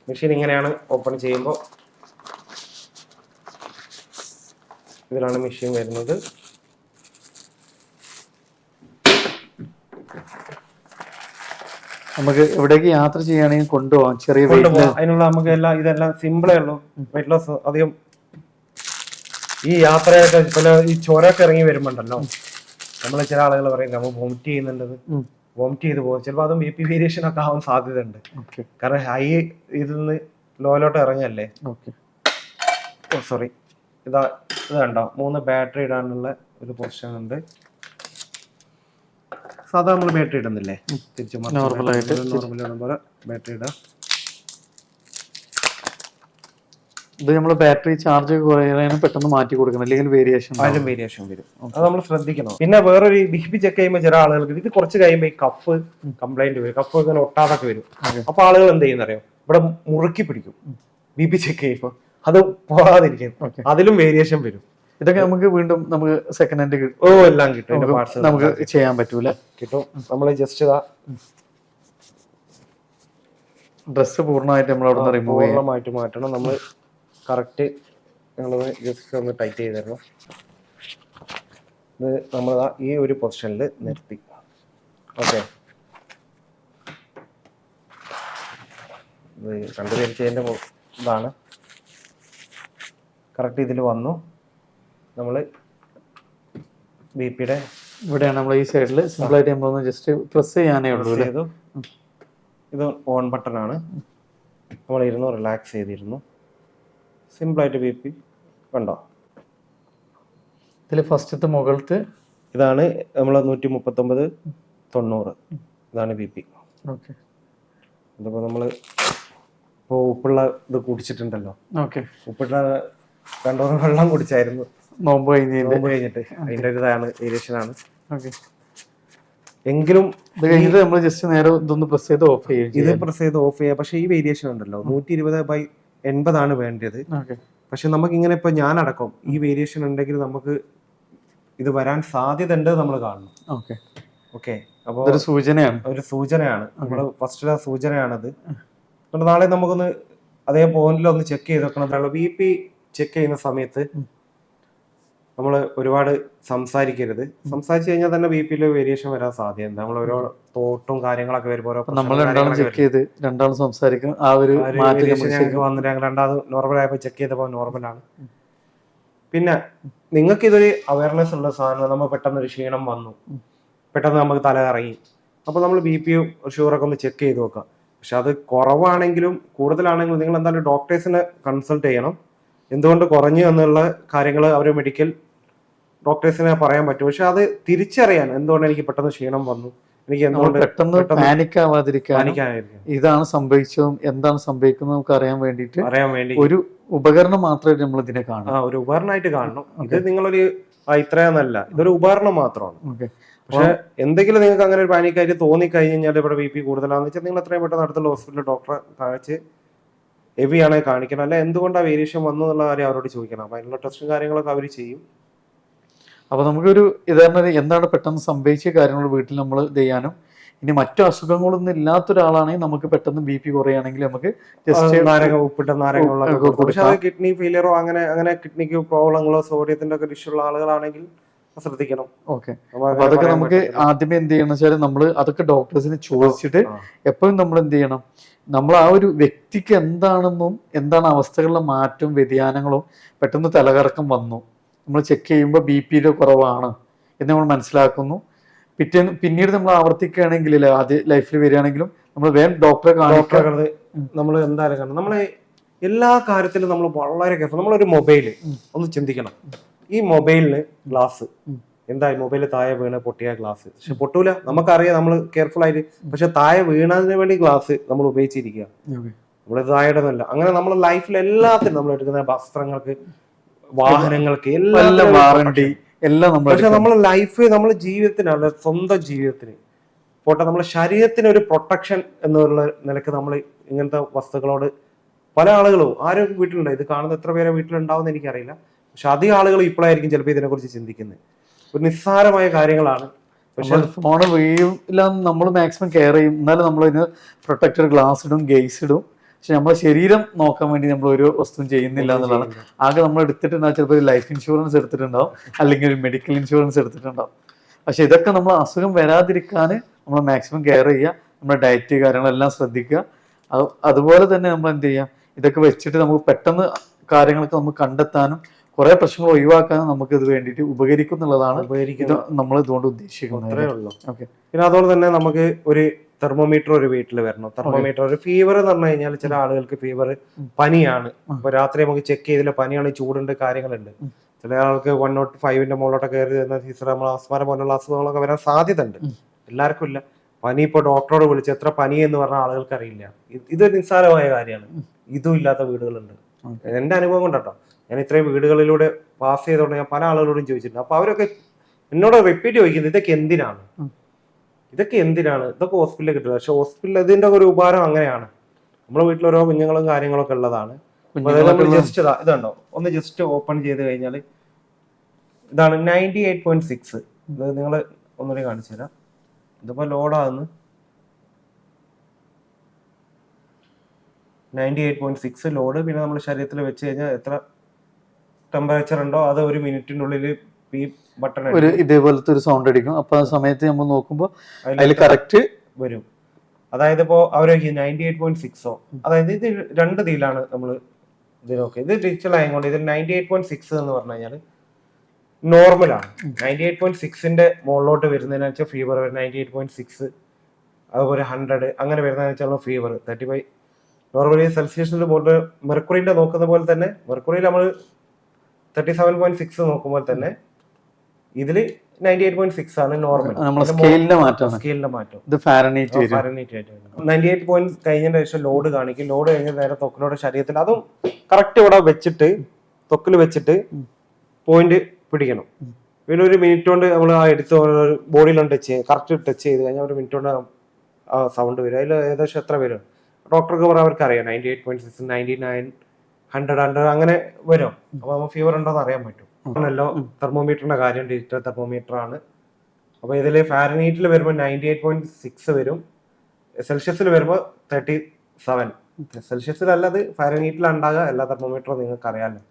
മെഷീൻ ഇങ്ങനെയാണ് ഓപ്പൺ ചെയ്യുമ്പോൾ, ഇതിലാണ് മെഷീൻ വരുന്നത്. നമുക്ക് എവിടേക്ക് യാത്ര ചെയ്യുകയാണെങ്കിൽ കൊണ്ടുപോകാം. ചെറിയ അതിനുള്ള നമുക്ക് ഇതെല്ലാം സിമ്പിളേ ഉള്ളൂ. വെയിറ്റ് ലോസ് അധികം ഈ യാത്രയൊക്കെ പല ഈ ചോരൊക്കെ ഇറങ്ങി വരുമ്പോണ്ടല്ലോ, നമ്മൾ ചില ആളുകൾ പറയും നമ്മൾ വോമിറ്റ് ചെയ്യുന്നുണ്ടത്, വോമിറ്റ് ചെയ്ത് പോകും. ചിലപ്പോൾ അതും ബി പി വേരിയേഷൻ ഒക്കെ ആവാൻ സാധ്യത ഉണ്ട്. കാരണം ഹൈ ഇതിൽ നിന്ന് ലോയിലോട്ട് ഇറങ്ങല്ലേ. സോറി, ഇത് കണ്ടോ, 3 ബാറ്ററി ഇടാനുള്ള ഒരു പൊസിഷൻ ഉണ്ട്. സാധാ നമ്മൾ ബാറ്ററി ഇടുന്നില്ലേ, തിരിച്ചു നോർമൽ ഇടുമ്പോൾ ബാറ്ററി ഇടാം. ഇത് നമ്മൾ ബാറ്ററി ചാർജ് കുറയാനും പെട്ടെന്ന് മാറ്റി കൊടുക്കണം, അല്ലെങ്കിൽ വേരിയേഷൻ അതിലും വേരിയേഷൻ വരും. അത് നമ്മൾ ശ്രദ്ധിക്കണം. പിന്നെ വേറൊരു ബി ചെക്ക് ചെയ്യുമ്പോൾ ചില ആളുകൾക്ക് ഇത് കുറച്ച് കഴിയുമ്പോൾ ഈ കഫ് കംപ്ലൈന്റ് വരും, കഫ് ഇങ്ങനെ ഒട്ടാതൊക്കെ വരും. അപ്പൊ ആളുകൾ എന്ത് ചെയ്യുന്നറിയോ, ഇവിടെ മുറുക്കി പിടിക്കും ബി ചെക്ക് ചെയ്യുമ്പോൾ, അത് പോകാതിരിക്കും. അതിലും വേരിയേഷൻ വരും. ഇതൊക്കെ നമുക്ക് വീണ്ടും നമുക്ക് സെക്കൻഡ് ഹാൻഡ് കിട്ടും. എല്ലാം കിട്ടും, നമുക്ക് ചെയ്യാൻ പറ്റൂല, കിട്ടും. നമ്മൾ ജസ്റ്റ് ഡ്രസ്സ് പൂർണ്ണമായിട്ട് നമ്മൾ അവിടെ നിന്ന് റിമൂവ് പൂർണ്ണമായിട്ട് മാറ്റണം. നമ്മൾ കറക്റ്റ് ഞങ്ങളൊന്ന് ജസ്റ്റ് ഒന്ന് ടൈറ്റ് ചെയ്ത് തരണം. ഇത് നമ്മൾ ഈ ഒരു പൊസിഷനിൽ നിർത്തി. ഓക്കെ, ഇത് കണ്ടുപിടിച്ചതിൻ്റെ ഇതാണ്. കറക്റ്റ് ഇതിൽ വന്നു. നമ്മൾ ബി പിയുടെ ഇവിടെയാണ് നമ്മൾ ഈ സൈഡിൽ സിമ്പിളായിട്ട് നമ്മൾ ജസ്റ്റ് പ്രസ് ചെയ്യാനേ ഉള്ളൂ. ഇത് ഓൺ ബട്ടൺ ആണ്. നമ്മളിരുന്നു റിലാക്സ് ചെയ്തിരുന്നു. സിമ്പിളായിട്ട് ബി പി കണ്ടോ. ഇതിൽ ഫസ്റ്റത്തെ മുകളിലത്തെ ഇതാണ് നമ്മൾ 139/90. ഇതാണ് ബി പി. ഓക്കെ, ഇതിപ്പോൾ നമ്മൾ ഇപ്പോൾ ഉപ്പുള്ള ഇത് കുടിച്ചിട്ടുണ്ടല്ലോ. ഓക്കെ, ഉപ്പിട്ട 2 വെള്ളം കുടിച്ചായിരുന്നു നോമ്പ് കഴിഞ്ഞിട്ട്. അതിൻ്റെ ഒരു ഇതാണ്, വേരിയേഷൻ ആണ്. ഓക്കെ, എങ്കിലും ഇത് കഴിഞ്ഞിട്ട് നമ്മൾ ജസ്റ്റ് നേരെ ഇതൊന്ന് പ്രസ് ചെയ്ത് ഓഫ് ചെയ്യും. ഇത് പ്രസ് ചെയ്ത് ഓഫ് ചെയ്യാം. പക്ഷേ ഈ വേരിയേഷൻ ഉണ്ടല്ലോ 120/80 ആണ് വേണ്ടത്. പക്ഷെ നമുക്ക് ഇങ്ങനെ ഇപ്പൊ ഞാനടക്കം ഈ വേരിയേഷൻ ഉണ്ടെങ്കിൽ നമുക്ക് ഇത് വരാൻ സാധ്യത ഉണ്ട് നമ്മൾ കാണണം. ഓക്കെ, അപ്പോൾ ഒരു സൂചനയാണ് നമ്മള് ഫസ്റ്റ് സൂചനയാണത്. അതുകൊണ്ട് നാളെ നമുക്കൊന്ന് അതേ പോയിന്റിൽ ഒന്ന് ചെക്ക് ചെയ്ത് വെക്കണം. ബി പി ചെക്ക് ചെയ്യുന്ന സമയത്ത് നമ്മൾ ഒരുപാട് സംസാരിക്കരുത്. സംസാരിച്ചു കഴിഞ്ഞാൽ തന്നെ ബി പിയിൽ വേരിയേഷൻ വരാൻ സാധ്യത. നമ്മൾ ഓരോ തോട്ടും കാര്യങ്ങളൊക്കെ വരുമ്പോൾ നമ്മൾ ചെക്ക് ചെയ്ത് രണ്ടാളും സംസാരിക്കും. ആ ഒരു ഞങ്ങൾക്ക് വന്നിട്ട് ഞങ്ങൾ രണ്ടാമത് നോർമൽ ആയപ്പോൾ ചെക്ക് ചെയ്തപ്പോൾ നോർമലാണ്. പിന്നെ നിങ്ങൾക്ക് ഇതൊരു അവയർനെസ് ഉള്ള സാധനം. നമ്മൾ പെട്ടെന്ന് ഒരു ക്ഷീണം വന്നു, പെട്ടെന്ന് നമുക്ക് തല കറങ്ങി, അപ്പോൾ നമ്മൾ ബി പിയും ഷുഗറൊക്കെ ഒന്ന് ചെക്ക് ചെയ്ത് നോക്കാം. പക്ഷെ അത് കുറവാണെങ്കിലും കൂടുതലാണെങ്കിലും നിങ്ങൾ എന്തായാലും ഡോക്ടേഴ്സിനെ കൺസൾട്ട് ചെയ്യണം. എന്തുകൊണ്ട് കുറഞ്ഞു എന്നുള്ള കാര്യങ്ങൾ അവർ മെഡിക്കൽ ഡോക്ടേഴ്സിനെ പറയാൻ പറ്റും. പക്ഷെ അത് തിരിച്ചറിയാൻ എന്തുകൊണ്ട് എനിക്ക് പെട്ടെന്ന് ക്ഷീണം വന്നു, എനിക്ക് എന്തുകൊണ്ട് പെട്ടെന്ന് പാനിക് ആവാതിരിക്കാനായിരിക്കും ഇതാണ് സംഭവിച്ചതും എന്താണ് സംഭവിക്കുന്നത് നമുക്ക് അറിയാൻ വേണ്ടി ഒരു ഉപകരണം മാത്രമായിട്ട് നമ്മൾ ഇതിനെ കാണണം. ഒരു ഉപകരണമായിട്ട് കാണണം. ഇത് നിങ്ങളൊരു ഇത്രയാന്നല്ല, ഇതൊരു ഉപകരണം മാത്രമാണ്. പക്ഷെ എന്തെങ്കിലും നിങ്ങൾക്ക് അങ്ങനെ ഒരു പാനിക്കായിട്ട് തോന്നി കഴിഞ്ഞാൽ ഇവിടെ ബി പി കൂടുതലാണെന്ന് വെച്ചാൽ നിങ്ങൾ എത്രയും പെട്ടെന്ന് അടുത്തുള്ള ഹോസ്പിറ്റലിൽ ഡോക്ടറെ കാണിച്ച് ഹെവി ആണെങ്കിൽ കാണിക്കണം. അല്ല എന്തുകൊണ്ടാണ് വേരിയേഷൻ വന്നു എന്നുള്ള കാര്യം അവരോട് ചോദിക്കണം. അപ്പൊ അതിനുള്ള ടെസ്റ്റും കാര്യങ്ങളൊക്കെ അവർ ചെയ്യും. അപ്പൊ നമുക്കൊരു ഇതാണ് എന്താണ് പെട്ടെന്ന് സംഭവിച്ച കാര്യങ്ങൾ വീട്ടിൽ നമ്മൾ ചെയ്യാനും, ഇനി മറ്റു അസുഖങ്ങളൊന്നും ഇല്ലാത്ത ഒരാളാണെങ്കിൽ നമുക്ക് പെട്ടെന്ന് ബി പി കുറയുകയാണെങ്കിൽ നമുക്ക് നാരങ്ങ ഉപ്പിട്ട നാരങ്ങ. പക്ഷെ അത് കിഡ്നി ഫെയിലിയറോ അങ്ങനെ കിഡ്നിക്ക് പ്രോബ്ലങ്ങളോ സോഡിയത്തിന്റെ ഒക്കെ ഇഷ്യൂ ഉള്ള ആളുകളാണെങ്കിൽ ശ്രദ്ധിക്കണം. ഓക്കെ, അപ്പൊ അതൊക്കെ നമുക്ക് ആദ്യമേ എന്ത് ചെയ്യണം വെച്ചാൽ നമ്മൾ അതൊക്കെ ഡോക്ടേഴ്സിനെ ചോദിച്ചിട്ട് എപ്പോഴും നമ്മൾ എന്ത് ചെയ്യണം, നമ്മൾ ആ ഒരു വ്യക്തിക്ക് എന്താണെന്നും എന്താണ് അവസ്ഥകളിലെ മാറ്റവും വ്യതിയാനങ്ങളും പെട്ടെന്ന് തലകറക്കം വന്നു നമ്മൾ ചെക്ക് ചെയ്യുമ്പോൾ ബി പിയുടെ കുറവാണ് എന്ന് നമ്മൾ മനസ്സിലാക്കുന്നു. പിന്നീട് നമ്മൾ ആവർത്തിക്കുകയാണെങ്കിൽ ആദ്യ ലൈഫിൽ വരികയാണെങ്കിലും നമ്മൾ വേഗം ഡോക്ടറെ കാണിക്കുന്നത്. നമ്മൾ എന്തായാലും കാണണം. നമ്മൾ എല്ലാ കാര്യത്തിലും നമ്മൾ വളരെ കെയർഫുൾ. നമ്മളൊരു മൊബൈല് ഒന്ന് ചിന്തിക്കണം. ഈ മൊബൈലിന് ഗ്ലാസ് എന്തായി, മൊബൈലിൽ താഴെ വീണ് പൊട്ടിയ ഗ്ലാസ്. പക്ഷെ പൊട്ടൂല, നമുക്കറിയാം, നമ്മൾ കെയർഫുൾ ആയിട്ട്. പക്ഷെ താഴെ വീണതിന് വേണ്ടി ഗ്ലാസ് നമ്മൾ ഉപയോഗിച്ചിരിക്കുക. നമ്മൾ താഴെയൊന്നുമല്ല. അങ്ങനെ നമ്മൾ ലൈഫിൽ എല്ലാത്തിനും നമ്മൾ എടുക്കുന്ന വസ്ത്രങ്ങൾക്ക്, വാഹനങ്ങൾക്ക് എല്ലാം വാറണ്ടി എല്ലാം. പക്ഷെ നമ്മളെ ലൈഫ്, നമ്മളെ ജീവിതത്തിനല്ല, സ്വന്തം ജീവിതത്തിന് പോട്ടെ, നമ്മളെ ശരീരത്തിന് ഒരു പ്രൊട്ടക്ഷൻ എന്നുള്ള നിലക്ക് നമ്മൾ ഇങ്ങനത്തെ വസ്തുക്കളോട് പല ആളുകളും ആരും വീട്ടിലുണ്ട്. ഇത് കാണുന്ന എത്ര പേരെ വീട്ടിലുണ്ടാവും എന്ന് എനിക്കറിയില്ല. പക്ഷെ അധികം ആളുകൾ ഇപ്പോഴായിരിക്കും ചിലപ്പോൾ ഇതിനെക്കുറിച്ച് ചിന്തിക്കുന്നത്. ഒരു നിസ്സാരമായ കാര്യങ്ങളാണ്. പക്ഷെ ഫോണ് വീഴില്ല, നമ്മൾ മാക്സിമം കെയർ ചെയ്യും. എന്നാലും നമ്മൾ ഇതിന് പ്രൊട്ടക്റ്റഡ് ഗ്ലാസ് ഇടും, ഗെയ്സ് ഇടും. പക്ഷെ നമ്മളെ ശരീരം നോക്കാൻ വേണ്ടി നമ്മൾ ഒരു വസ്തുവും ചെയ്യുന്നില്ല എന്നുള്ളതാണ്. ആകെ നമ്മൾ എടുത്തിട്ടുണ്ടാവും, ചിലപ്പോൾ ഒരു ലൈഫ് ഇൻഷുറൻസ് എടുത്തിട്ടുണ്ടാവും, അല്ലെങ്കിൽ ഒരു മെഡിക്കൽ ഇൻഷുറൻസ് എടുത്തിട്ടുണ്ടാവും. പക്ഷെ ഇതൊക്കെ നമ്മൾ അസുഖം വരാതിരിക്കാൻ നമ്മൾ മാക്സിമം കെയർ ചെയ്യുക, നമ്മുടെ ഡയറ്റ് കാര്യങ്ങളെല്ലാം ശ്രദ്ധിക്കുക. അതുപോലെ തന്നെ നമ്മൾ എന്ത് ചെയ്യുക, ഇതൊക്കെ വെച്ചിട്ട് നമുക്ക് പെട്ടെന്ന് കാര്യങ്ങളൊക്കെ നമുക്ക് കണ്ടെത്താനും കുറെ പ്രശ്നങ്ങൾ ഒഴിവാക്കാനും നമുക്ക് ഇത് വേണ്ടിയിട്ട് ഉപകരിക്കും എന്നുള്ളതാണ് നമ്മൾ ഇതുകൊണ്ട് ഉദ്ദേശിക്കുന്നത്. പിന്നെ അതുപോലെ തന്നെ നമുക്ക് ഒരു തെർമോമീറ്റർ ഒരു വീട്ടിൽ വരണം. തെർമോമീറ്റർ, ഒരു ഫീവർ എന്ന് പറഞ്ഞു കഴിഞ്ഞാൽ ചില ആളുകൾക്ക് ഫീവർ പനിയാണ്. അപ്പൊ രാത്രി നമുക്ക് ചെക്ക് ചെയ്തില്ല, പനിയാണ്, ചൂടുണ്ട്, കാര്യങ്ങളുണ്ട്. ചില ആൾക്ക് 105 മുകളിലോട്ട് കയറി വരുന്ന സീസർ, നമ്മൾ ആസ്മാരം പോലുള്ള അസുഖങ്ങളൊക്കെ വരാൻ സാധ്യത ഉണ്ട്. എല്ലാവർക്കും ഇല്ല. പനി ഇപ്പൊ ഡോക്ടറോട് വിളിച്ച് എത്ര പനി എന്ന് പറഞ്ഞ ആളുകൾക്ക് അറിയില്ല. ഇതൊരു നിസ്സാരമായ കാര്യമാണ്. ഇതും ഇല്ലാത്ത വീടുകളുണ്ട്. എൻ്റെ അനുഭവം കൊണ്ടാട്ടോ. ഞാൻ ഇത്രയും വീടുകളിലൂടെ പാസ് ചെയ്തോണ്ട് ഞാൻ പല ആളുകളോടും ചോദിച്ചിട്ടുണ്ട്. അപ്പൊ അവരൊക്കെ എന്നോട് റിപ്പീറ്റ് ചോദിക്കുന്നത് ഇതൊക്കെ എന്തിനാണ്, ഇതൊക്കെ ഹോസ്പിറ്റലിൽ കിട്ടുന്നത്. പക്ഷെ ഹോസ്പിറ്റലിൽ ഇതിന്റെ ഒരു ഉപകാരം അങ്ങനെയാണ്. നമ്മുടെ വീട്ടിൽ ഓരോ കുഞ്ഞുങ്ങളും കാര്യങ്ങളൊക്കെ ഉള്ളതാണ്. ജസ്റ്റ് ഇതുണ്ടോ, ഒന്ന് ജസ്റ്റ് ഓപ്പൺ ചെയ്ത് കഴിഞ്ഞാൽ ഇതാണ് 98.6. ഇത് നിങ്ങൾ ഒന്നുകൂടി കാണിച്ചു തരാം. ഇതിപ്പോ ലോഡാകുന്നു 98.6 ലോഡ്. പിന്നെ നമ്മൾ ശരീരത്തിൽ വെച്ച് കഴിഞ്ഞാൽ എത്ര ടെമ്പറേച്ചർ ഉണ്ടോ അത് ഒരു മിനിറ്റിനുള്ളിൽ ഈ ബട്ടൺ ഒരു ഇതേപോലത്തെ ഒരു സൗണ്ട് അടിക്കും. അപ്പൊ ആ സമയത്ത് നമ്മൾ നോക്കുമ്പോൾ അതിൽ കറക്റ്റ് വരും. അതായത് ഇപ്പോ അവര് 98.6 അതായത് ഇത് രണ്ട് ഇതിലാണ് നമ്മൾ ഇതിനൊക്കെ. ഇത് ഡിജിറ്റൽ ആയതുകൊണ്ട് ഇതിൽ 98.6 എന്ന് പറഞ്ഞു കഴിഞ്ഞാൽ നോർമലാണ്. 98.6ന്റെ മുകളിലോട്ട് വരുന്നതിന് വെച്ചാൽ ഫീവർ വരും. 98.6 അതുപോലെ 100 അങ്ങനെ വരുന്നതെന്ന് വെച്ചാൽ ഫീവർ. 35 നോർമലി സെൽഷ്യസിന്റെ മുകളിൽ മെർക്കുറിന്റെ നോക്കുന്ന പോലെ തന്നെ മെർക്കുറിയിൽ നമ്മൾ 37.6 നോക്കുമ്പോൾ തന്നെ ഇതില് 98.6 ആണ് നോർമൽ. സ്കെയിലിന്റെ മാറ്റം. ഇത് ഫാരനൈറ്റ് 98 പോയിന്റ് കഴിഞ്ഞതിന് ശേഷം ലോഡ് കാണിക്കും. ലോഡ് കഴിഞ്ഞ നേരെ ത്വക്കിലൂടെ ശരീരത്തിൽ അതും കറക്റ്റ് ഇവിടെ വെച്ചിട്ട് ത്വക്കിൽ വെച്ചിട്ട് പോയിന്റ് പിടിക്കണം. പിന്നെ ഒരു മിനിറ്റ് കൊണ്ട് നമ്മൾ ആ എടുത്ത് ബോഡിയിലാണ് ടച്ച് ചെയ്യും. കറക്റ്റ് ടച്ച് ചെയ്ത് കഴിഞ്ഞാൽ ഒരു മിനിറ്റ് കൊണ്ട് ആ സൗണ്ട് വരും. അതിൽ ഏകദേശം എത്ര വരും ഡോക്ടർക്ക് പറയാൻ അവർക്ക് അറിയാം. 98.6, 99, 100 അങ്ങനെ വരും. അപ്പൊ നമ്മൾ ഫീവർ ഉണ്ടോ എന്ന് അറിയാൻ പറ്റും. ആണല്ലോ തെർമോമീറ്ററിന്റെ കാര്യം. ഡിജിറ്റൽ തെർമോമീറ്റർ ആണ്. അപ്പൊ ഇതില് ഫാരനൈറ്റിൽ വരുമ്പോൾ 98.6 വരും. സെൽഷ്യസിൽ വരുമ്പോൾ 37. സെൽഷ്യസിലല്ലത് ഫാരനൈറ്റിൽ ഉണ്ടാകുക. എല്ലാ തെർമോമീറ്ററും നിങ്ങൾക്ക് അറിയാമല്ലോ.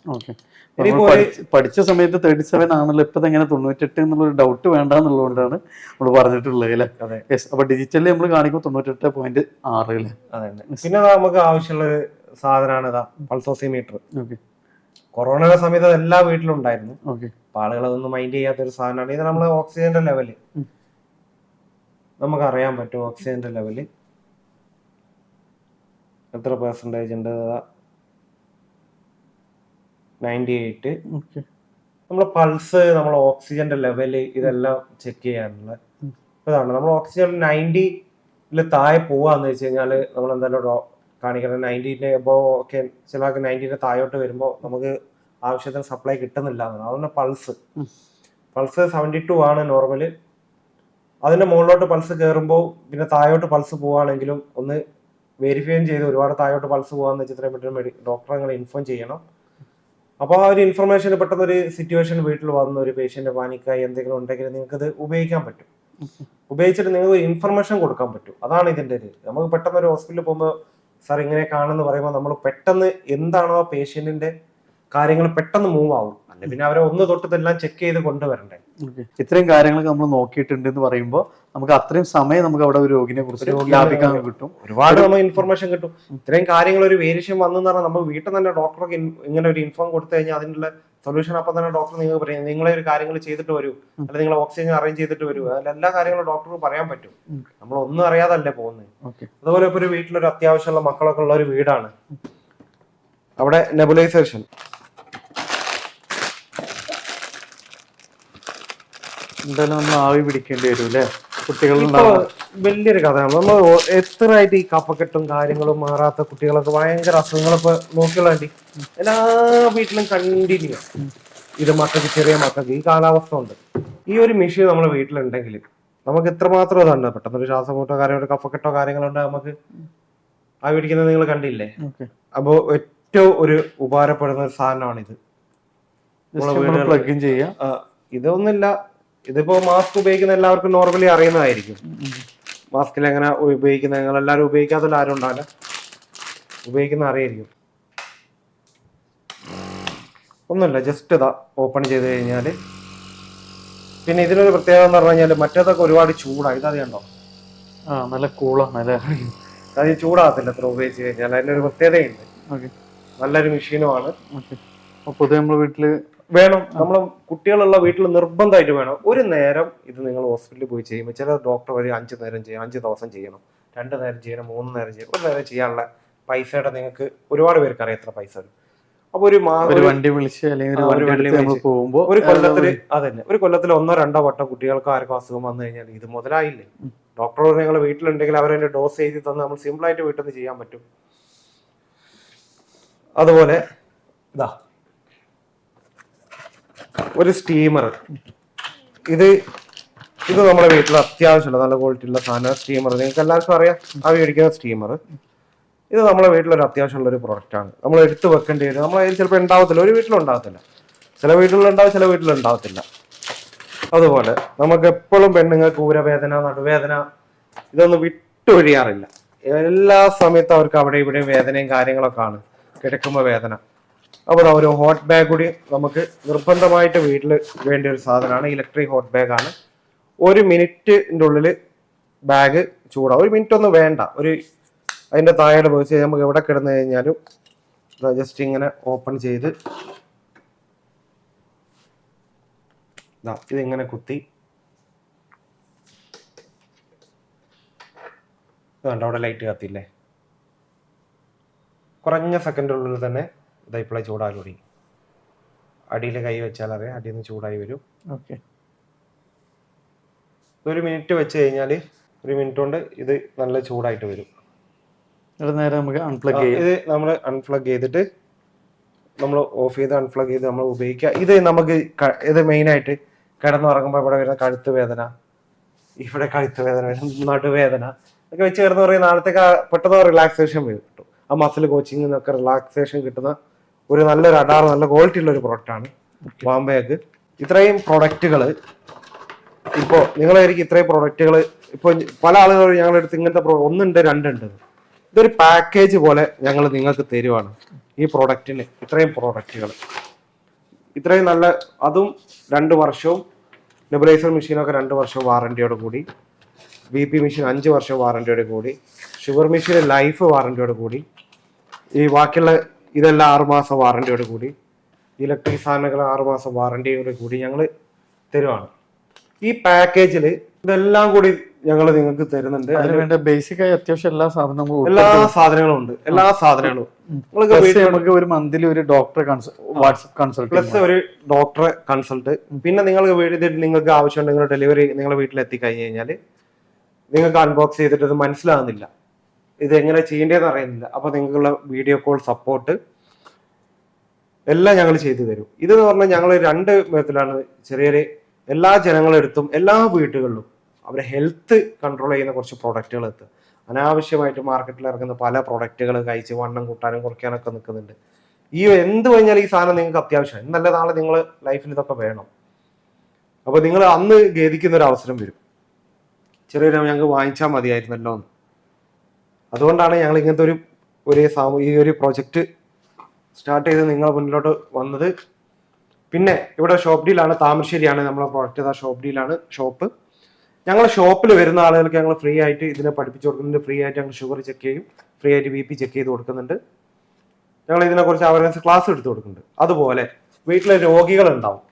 പഠിച്ച സമയത്ത് 37 ആണല്ലോ. ഇപ്പൊ എങ്ങനെ 98 എന്നുള്ളൊരു ഡൗട്ട് വേണ്ടെന്നുള്ളതുകൊണ്ടാണ് നമ്മൾ പറഞ്ഞിട്ടുള്ളത് അല്ലേ. അപ്പൊ ഡിജിറ്റലിൽ നമ്മൾ കാണിക്കുമ്പോൾ 98.6 അല്ലേ. അതെ. പിന്നെ നമുക്ക് ആവശ്യമുള്ള ഒരു സാധനമാണ് ഇതാ പൾസോസിമീറ്റർ. കൊറോണയുടെ സമയത്ത് എല്ലാ വീട്ടിലും ഉണ്ടായിരുന്നു. അപ്പൊ ആളുകൾ അതൊന്നും മൈൻഡ് ചെയ്യാത്തൊരു സാധനമാണ്. ഇത് നമ്മള് ഓക്സിജന്റെ ലെവല് നമുക്ക് അറിയാൻ പറ്റും. ഓക്സിജന്റെ ലെവല് എത്ര പെർസെന്റേജ് ഉണ്ട്? 98. നമ്മളെ പൾസ്, നമ്മളെ ഓക്സിജന്റെ ലെവല് ഇതെല്ലാം ചെക്ക് ചെയ്യാനുള്ള ഇതാണ്. നമ്മൾ ഓക്സിജൻ 90 താഴെ പോവാന്ന് വെച്ച് കഴിഞ്ഞാല് നമ്മൾ എന്തായാലും കാണിക്കണം. 90 എബോ ഒക്കെ ചില 90 താഴോട്ട് വരുമ്പോൾ നമുക്ക് ആവശ്യത്തിന് സപ്ലൈ കിട്ടുന്നില്ല എന്നാണ്. അതുകൊണ്ട് പൾസ് 72 ആണ് നോർമല്. അതിന്റെ മുകളിലോട്ട് പൾസ് കയറുമ്പോൾ പിന്നെ താഴോട്ട് പൾസ് പോവുകയാണെങ്കിലും ഒന്ന് വെരിഫൈ ചെയ്ത് ഒരുപാട് താഴോട്ട് പൾസ് പോകാന്ന് വെച്ചിട്ട് ഡോക്ടറെ നിങ്ങൾ ഇൻഫോം ചെയ്യണം. അപ്പോൾ ആ ഒരു ഇൻഫർമേഷൻ പെട്ടെന്ന് ഒരു സിറ്റുവേഷൻ വീട്ടിൽ വന്ന ഒരു പേഷ്യന്റ് പാനിക്കായി എന്തെങ്കിലും ഉണ്ടെങ്കിൽ നിങ്ങൾക്ക് ഇത് ഉപയോഗിക്കാൻ പറ്റും. ഉപയോഗിച്ചിട്ട് നിങ്ങൾക്ക് ഇൻഫർമേഷൻ കൊടുക്കാൻ പറ്റും. അതാണ് ഇതിന്റെ ഒരു. നമുക്ക് പെട്ടെന്ന് ഒരു ഹോസ്പിറ്റലിൽ പോകുമ്പോൾ സാർ ഇങ്ങനെ കാണുമെന്ന് പറയുമ്പോൾ നമ്മൾ പെട്ടെന്ന് എന്താണോ ആ പേഷ്യന്റിന്റെ കാര്യങ്ങൾ പെട്ടെന്ന് മൂവ് ആവും. അല്ലെ പിന്നെ അവരെ ഒന്ന് തൊട്ടതെല്ലാം ചെക്ക് ചെയ്ത് കൊണ്ടുവരണ്ടേ. ഇത്രയും കാര്യങ്ങളൊക്കെ നമ്മൾ നോക്കിയിട്ടുണ്ട് എന്ന് പറയുമ്പോൾ നമുക്ക് അത്രയും സമയം നമുക്ക് അവിടെ ഒരു രോഗിനെ കുറിച്ച് ലാഭിക്കാൻ കിട്ടും. ഒരുപാട് നമുക്ക് ഇൻഫർമേഷൻ കിട്ടും. ഇത്രയും കാര്യങ്ങൾ ഒരു വേരിയേഷൻ വന്നെന്ന് പറഞ്ഞാൽ നമ്മൾ വീട്ടിൽ തന്നെ ഡോക്ടർക്ക് ഇങ്ങനെ ഒരു ഇൻഫോം കൊടുത്തു കഴിഞ്ഞാൽ അതിനുള്ള സൊല്യൂഷൻ അപ്പം തന്നെ ഡോക്ടർ നിങ്ങൾക്ക് പറയും. നിങ്ങളെ ഒരു കാര്യങ്ങൾ ചെയ്തിട്ട് വരൂ, അല്ലെങ്കിൽ നിങ്ങൾ ഓക്സിജൻ അറേഞ്ച് ചെയ്തിട്ട് വരൂ. അതിൽ എല്ലാ കാര്യങ്ങളും ഡോക്ടർക്ക് പറയാൻ പറ്റും. നമ്മൾ ഒന്നും അറിയാതല്ലേ പോകുന്നത്. അതുപോലെ ഇപ്പൊ ഒരു വീട്ടിലൊരു അത്യാവശ്യമുള്ള മക്കളൊക്കെ ഉള്ള ഒരു വീടാണ്. അവിടെ നെബുലൈസേഷൻ എന്തായാലും നമ്മൾ ആവി പിടിക്കേണ്ടി വരും അല്ലെ. കുട്ടികൾ വലിയൊരു കഥയാണ്. നമ്മൾ എത്രയായിട്ട് ഈ കഫക്കെട്ടും കാര്യങ്ങളും മാറാത്ത കുട്ടികളൊക്കെ ഭയങ്കര അസുഖങ്ങളിപ്പോ നോക്കിയോളാണ്ടി എല്ലാ വീട്ടിലും കണ്ടിന്യൂ ഇത് മക്കൾക്ക്, ചെറിയ മക്കൾക്ക് ഈ കാലാവസ്ഥ ഉണ്ട്. ഈ ഒരു മെഷീൻ നമ്മുടെ വീട്ടിലുണ്ടെങ്കിൽ നമുക്ക് എത്രമാത്രം ഇതാണ്. പെട്ടെന്നൊരു ശ്വാസമുട്ടോ കാര്യം ഒരു കഫക്കെട്ടോ കാര്യങ്ങളുണ്ട് നമുക്ക് ആവി പിടിക്കുന്നത് നിങ്ങൾ കണ്ടില്ലേ. അപ്പോ ഏറ്റവും ഒരു ഉപകാരപ്പെടുന്ന ഒരു സാധനമാണിത്. പ്ലഗ് ചെയ്യാം. ഇതൊന്നുമില്ല, ഇതിപ്പോ മാസ്ക് ഉപയോഗിക്കുന്ന എല്ലാവർക്കും നോർമലി അറിയുന്നതായിരിക്കും. മാസ്കിൽ എങ്ങനെ ഉപയോഗിക്കുന്നത് നിങ്ങൾ എല്ലാവരും ഉപയോഗിക്കാത്തല്ല ആരും ഉണ്ടാവില്ല, ഉപയോഗിക്കുന്ന അറിയായിരിക്കും. ഒന്നുമില്ല, ജസ്റ്റ് ഇതാ ഓപ്പൺ ചെയ്ത് കഴിഞ്ഞാല്. പിന്നെ ഇതിനൊരു പ്രത്യേകത എന്ന് പറഞ്ഞു കഴിഞ്ഞാൽ മറ്റേതൊക്കെ ഒരുപാട് ചൂടാണ്. ഇത് അറിയണ്ടോ? നല്ല കൂളാണ് അല്ലേ. അത് ചൂടാകത്തില്ല എത്ര ഉപയോഗിച്ച് കഴിഞ്ഞാൽ. അതിനൊരു പ്രത്യേകതയുണ്ട്. നല്ലൊരു മെഷീനുമാണ്. പൊതുവെ നമ്മുടെ വീട്ടില് വേണം. നമ്മളെ കുട്ടികളുള്ള വീട്ടിൽ നിർബന്ധമായിട്ട് വേണം. ഒരു നേരം ഇത് നിങ്ങൾ ഹോസ്പിറ്റലിൽ പോയി ചെയ്യുമ്പോൾ ചില ഡോക്ടർ വഴി 5 നേരം ചെയ്യണം, 5 ദിവസം ചെയ്യണം, 2 നേരം ചെയ്യണം, 3 നേരം ചെയ്യണം. ഒരു നേരം ചെയ്യാനുള്ള പൈസയുടെ നിങ്ങൾക്ക് ഒരുപാട് പേർക്ക് അറിയാം എത്ര പൈസ വരും. അപ്പൊ ഒരു വണ്ടി വിളിച്ച് അല്ലെങ്കിൽ പോകുമ്പോൾ ഒരു കൊല്ലത്തില് അതന്നെ ഒരു കൊല്ലത്തിൽ 1-2 വട്ടം കുട്ടികൾക്ക് ആർക്കും അസുഖം വന്നു കഴിഞ്ഞാൽ ഇത് മുതലായില്ലേ. ഡോക്ടറോട് നിങ്ങൾ വീട്ടിലുണ്ടെങ്കിൽ അവരെ ഡോസ് എഴുതി തന്ന് നമ്മൾ സിമ്പിൾ ആയിട്ട് വീട്ടിൽ നിന്ന് ചെയ്യാൻ പറ്റും. അതുപോലെ ഇതാ ഒരു സ്റ്റീമർ. ഇത് നമ്മുടെ വീട്ടിൽ അത്യാവശ്യമുള്ള നല്ല ക്വാളിറ്റി ഉള്ള സാധനം. സ്റ്റീമർ നിങ്ങൾക്ക് എല്ലാവർക്കും അറിയാം, ആ മേടിക്കുന്ന സ്റ്റീമർ. ഇത് നമ്മുടെ വീട്ടിലൊരു അത്യാവശ്യമുള്ള ഒരു പ്രൊഡക്റ്റാണ്. നമ്മൾ എടുത്ത് വെക്കേണ്ടി വരും. നമ്മളെ ചിലപ്പോൾ ഉണ്ടാവത്തില്ല, ഒരു വീട്ടിലുണ്ടാകത്തില്ല. ചില വീട്ടിലുണ്ടാവും, ചില വീട്ടിലുണ്ടാവത്തില്ല. അതുപോലെ നമുക്ക് എപ്പോഴും പെണ്ണുങ്ങൾക്ക് ഊരവേദന, നടുവേദന ഇതൊന്നും വിട്ടൊഴിയാറില്ല. എല്ലാ സമയത്തും അവർക്ക് അവിടെ ഇവിടെ വേദനയും കാര്യങ്ങളൊക്കെ ആണ്, കിടക്കുമ്പോൾ വേദന. അപ്പോൾ ഒരു ഹോട്ട് ബാഗ് കൂടി നമുക്ക് നിർബന്ധമായിട്ട് വീട്ടിൽ വേണ്ട ഒരു സാധനമാണ്. ഇലക്ട്രിക് ഹോട്ട് ബാഗ് ആണ്. 1 മിനിറ്റിൻ്റെ ഉള്ളിൽ ബാഗ് ചൂടാവും. 1 മിനിറ്റ് ഒന്നും വേണ്ട. അതിൻ്റെ താഴെ പോയി നമുക്ക് എവിടെ കിടന്നു കഴിഞ്ഞാലും ജസ്റ്റ് ഇങ്ങനെ ഓപ്പൺ ചെയ്ത് ഇതിങ്ങനെ കുത്തി വേണ്ട. അവിടെ ലൈറ്റ് കത്തില്ലേ, കുറഞ്ഞ സെക്കൻഡിനുള്ളിൽ തന്നെ ഇപ്പോഴേ ചൂടാൻ തുടങ്ങി. അടിയിൽ കൈ വെച്ചാൽ അറിയാം, അടിയിൽ നിന്ന് ചൂടായി വരും. ഓക്കെ, 1 മിനിറ്റ് വെച്ച് കഴിഞ്ഞാൽ 1 മിനിറ്റ് കൊണ്ട് ഇത് നല്ല ചൂടായിട്ട് വരും. നേരെ നമുക്ക് അൺപ്ലഗ് ചെയ്യാം. ഇത് നമ്മൾ അൺപ്ലഗ് ചെയ്തിട്ട് നമ്മൾ ഓഫ് ചെയ്ത് അൺപ്ലഗ് ചെയ്ത് നമ്മൾ ഉപയോഗിക്കുക. ഇത് നമുക്ക് ഇത് മെയിനായിട്ട് കിടന്നുറങ്ങുമ്പോൾ ഇവിടെ വരുന്ന കഴുത്ത് വേദന, ഇവിടെ കഴുത്ത് വേദന വരും, നടുവേദന ഒക്കെ വെച്ച് കിടന്ന് പറയും. നാളത്തേക്ക് പെട്ടെന്ന് റിലാക്സേഷൻ കിട്ടും. ആ മസിൽ കോച്ചിങ്ങിൽ നിന്നൊക്കെ റിലാക്സേഷൻ കിട്ടുന്ന ഒരു നല്ലൊരു അഡാർ, നല്ല ക്വാളിറ്റി ഉള്ള ഒരു പ്രൊഡക്റ്റാണ് വാംബാഗ്. ഇത്രയും പ്രൊഡക്റ്റുകൾ ഇപ്പോൾ നിങ്ങളായിരിക്കും ഇത്രയും പ്രൊഡക്റ്റുകൾ ഇപ്പോൾ പല ആളുകളും ഞങ്ങളെടുത്ത് ഇങ്ങനത്തെ 1 ഉണ്ട് 2 ഉണ്ട്. ഇതൊരു പാക്കേജ് പോലെ ഞങ്ങൾ നിങ്ങൾക്ക് തരുവാണ്. ഈ പ്രൊഡക്റ്റിന് ഇത്രയും പ്രൊഡക്റ്റുകൾ ഇത്രയും നല്ല, അതും 2 വർഷവും നെബുലൈസർ മെഷീനൊക്കെ 2 വർഷവും വാറന്റിയോട് കൂടി, BP മെഷീൻ 5 വർഷം വാറന്റിയോട് കൂടി, ഷുഗർ മെഷീൻ ലൈഫ് വാറന്റിയോട് കൂടി, ഈ ബാക്കിയുള്ള ഇതെല്ലാം 6 മാസം വാറന്റിയോട് കൂടി, ഇലക്ട്രിക് സാധനങ്ങൾ 6 മാസം വാറന്റിയോട് കൂടി ഞങ്ങൾ തരുവാണ്. ഈ പാക്കേജിൽ ഇതെല്ലാം കൂടി ഞങ്ങൾ നിങ്ങൾക്ക് തരുന്നുണ്ട്. അതിന് വേണ്ട ബേസിക് ആയി അത്യാവശ്യം എല്ലാ സാധനങ്ങളും ഉണ്ട്. എല്ലാ സാധനങ്ങളും നമുക്ക് ഒരു മന്ത്ലി ഒരു ഡോക്ടറെ വാട്സ്ആപ്പ് കൺസൾട്ട് പ്ലസ് ഒരു ഡോക്ടറെ കൺസൾട്ട്. പിന്നെ നിങ്ങൾക്ക് ആവശ്യമുണ്ടെങ്കിൽ ഡെലിവറി നിങ്ങളുടെ വീട്ടിൽ എത്തിക്കഴിഞ്ഞ് കഴിഞ്ഞാൽ നിങ്ങൾക്ക് അൺബോക്സ് ചെയ്തിട്ട് ഇത് മനസ്സിലാകുന്നില്ല, ഇത് എങ്ങനെ ചെയ്യേണ്ടതെന്ന് അറിയുന്നില്ല. അപ്പൊ നിങ്ങൾക്കുള്ള വീഡിയോ കോൾ സപ്പോർട്ട് എല്ലാം ഞങ്ങൾ ചെയ്തു തരും. ഇതെന്ന് പറഞ്ഞാൽ ഞങ്ങൾ 2 വിധത്തിലാണ് ചെറിയ എല്ലാ ജനങ്ങളെടുത്തും എല്ലാ വീടുകളിലും അവരെ ഹെൽത്ത് കൺട്രോൾ ചെയ്യുന്ന കുറച്ച് പ്രൊഡക്റ്റുകൾ എത്തുക. അനാവശ്യമായിട്ട് മാർക്കറ്റിൽ ഇറങ്ങുന്ന പല പ്രൊഡക്റ്റുകൾ കഴിച്ച് വണ്ണം കൂട്ടാനും കുറയ്ക്കാനൊക്കെ നിൽക്കുന്നുണ്ട്. ഈ എന്ത് കഴിഞ്ഞാൽ ഈ സാധനം നിങ്ങൾക്ക് അത്യാവശ്യമാണ്. ഇന്നല്ല നാളെ നിങ്ങൾ ലൈഫിൽ ഇതൊക്കെ വേണം. അപ്പോൾ നിങ്ങൾ അന്ന് ഖേദിക്കുന്ന ഒരു അവസരം വരും, ചെറിയൊരു ഞങ്ങൾക്ക് വാങ്ങിച്ചാൽ മതിയായിരുന്നല്ലോ എന്ന്. അതുകൊണ്ടാണ് ഞങ്ങൾ ഇങ്ങനത്തെ ഈ ഒരു പ്രൊജക്റ്റ് സ്റ്റാർട്ട് ചെയ്ത് നിങ്ങളെ മുന്നിലോട്ട് വന്നത്. പിന്നെ ഇവിടെ ഷോപ്പ് ഡീലാണ്, താമരശ്ശേരിയാണ് നമ്മളെ പ്രൊഡക്റ്റ്. Shop ഡീലാണ് shop. ഞങ്ങൾ ഷോപ്പിൽ വരുന്ന ആളുകൾക്ക് ഞങ്ങൾ ഫ്രീ ആയിട്ട് ഇതിനെ പഠിപ്പിച്ചു കൊടുക്കുന്നുണ്ട്. ഫ്രീ ആയിട്ട് ഞങ്ങൾ ഷുഗർ ചെക്ക് ചെയ്യും, ഫ്രീ ആയിട്ട് BP ചെക്ക് ചെയ്ത് കൊടുക്കുന്നുണ്ട്. ഞങ്ങൾ ഇതിനെക്കുറിച്ച് അവയർനെസ് ക്ലാസ് എടുത്ത് കൊടുക്കുന്നുണ്ട്. അതുപോലെ വീട്ടിലെ രോഗികളുണ്ടാവും,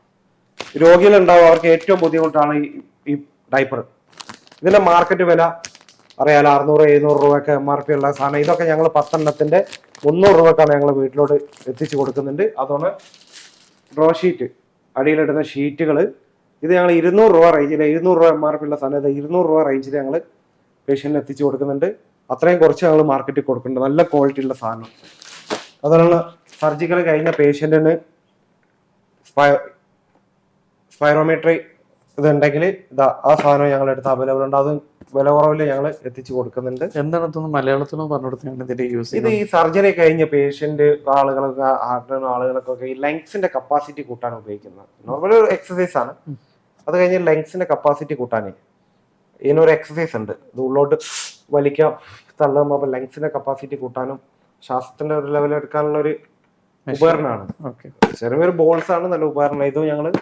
അവർക്ക് ഏറ്റവും ബുദ്ധിമുട്ടാണ് ഈ ഡൈപ്പർ. ഇതിന്റെ മാർക്കറ്റ് വില അറിയാലോ, 600-700 രൂപയൊക്കെ MRP ഉള്ള സാധനം. ഇതൊക്കെ ഞങ്ങൾ 10 എണ്ണത്തിന്റെ 300 രൂപക്കാണ് ഞങ്ങൾ വീട്ടിലോട്ട് എത്തിച്ചു കൊടുക്കുന്നുണ്ട്. അതുകൊണ്ട് ഡ്രോ ഷീറ്റ്, അടിയിലിടുന്ന ഷീറ്റുകൾ, ഇത് ഞങ്ങൾ 200 രൂപ റേഞ്ചിൽ, 700 രൂപ MRP ഉള്ള സാധനം 200 രൂപ റേഞ്ചിൽ ഞങ്ങൾ പേഷ്യന്റിന് എത്തിച്ചു കൊടുക്കുന്നുണ്ട്. അത്രയും കുറച്ച് ഞങ്ങൾ മാർക്കറ്റിൽ കൊടുക്കുന്നുണ്ട്, നല്ല ക്വാളിറ്റി ഉള്ള സാധനം. അതുപോലെ സർജിക്കൽ കഴിഞ്ഞ പേഷ്യന്റിന് സ്പൈറോമെട്രി ഇതുണ്ടെങ്കിൽ ആ സാധനം ഞങ്ങളുടെ അടുത്ത് അവൈലബിൾ ഉണ്ട്. അത് വില കുറവിൽ ഞങ്ങൾ എത്തിച്ചു കൊടുക്കുന്നുണ്ട്. എന്താണ് മലയാളത്തിലും പറഞ്ഞു യൂസ് ഇത് ഈ സർജറി കഴിഞ്ഞ പേഷ്യന്റ് ആളുകൾക്കൊക്കെ ഈ ലങ്സിന്റെ കപ്പാസിറ്റി കൂട്ടാൻ ഉപയോഗിക്കുന്നത് നോർമൽ ഒരു എക്സസൈസ് ആണ്. അത് കഴിഞ്ഞ് ലങ്സിന്റെ കപ്പാസിറ്റി കൂട്ടാനേ ഇതിനൊരു എക്സസൈസ് ഉണ്ട്. ഇത് ഉള്ളോട്ട് വലിക്കാം, തള്ളുമ്പോൾ അപ്പൊ ലങ്സിന്റെ കപ്പാസിറ്റി കൂട്ടാനും ശ്വാസത്തിന്റെ ഒരു ലെവൽ എടുക്കാനുള്ള ഒരു ഉപകരണമാണ്. ചെറിയൊരു ബോൾസ് ആണ്, നല്ല ഉപകരണം. ഇതും ഞങ്ങള്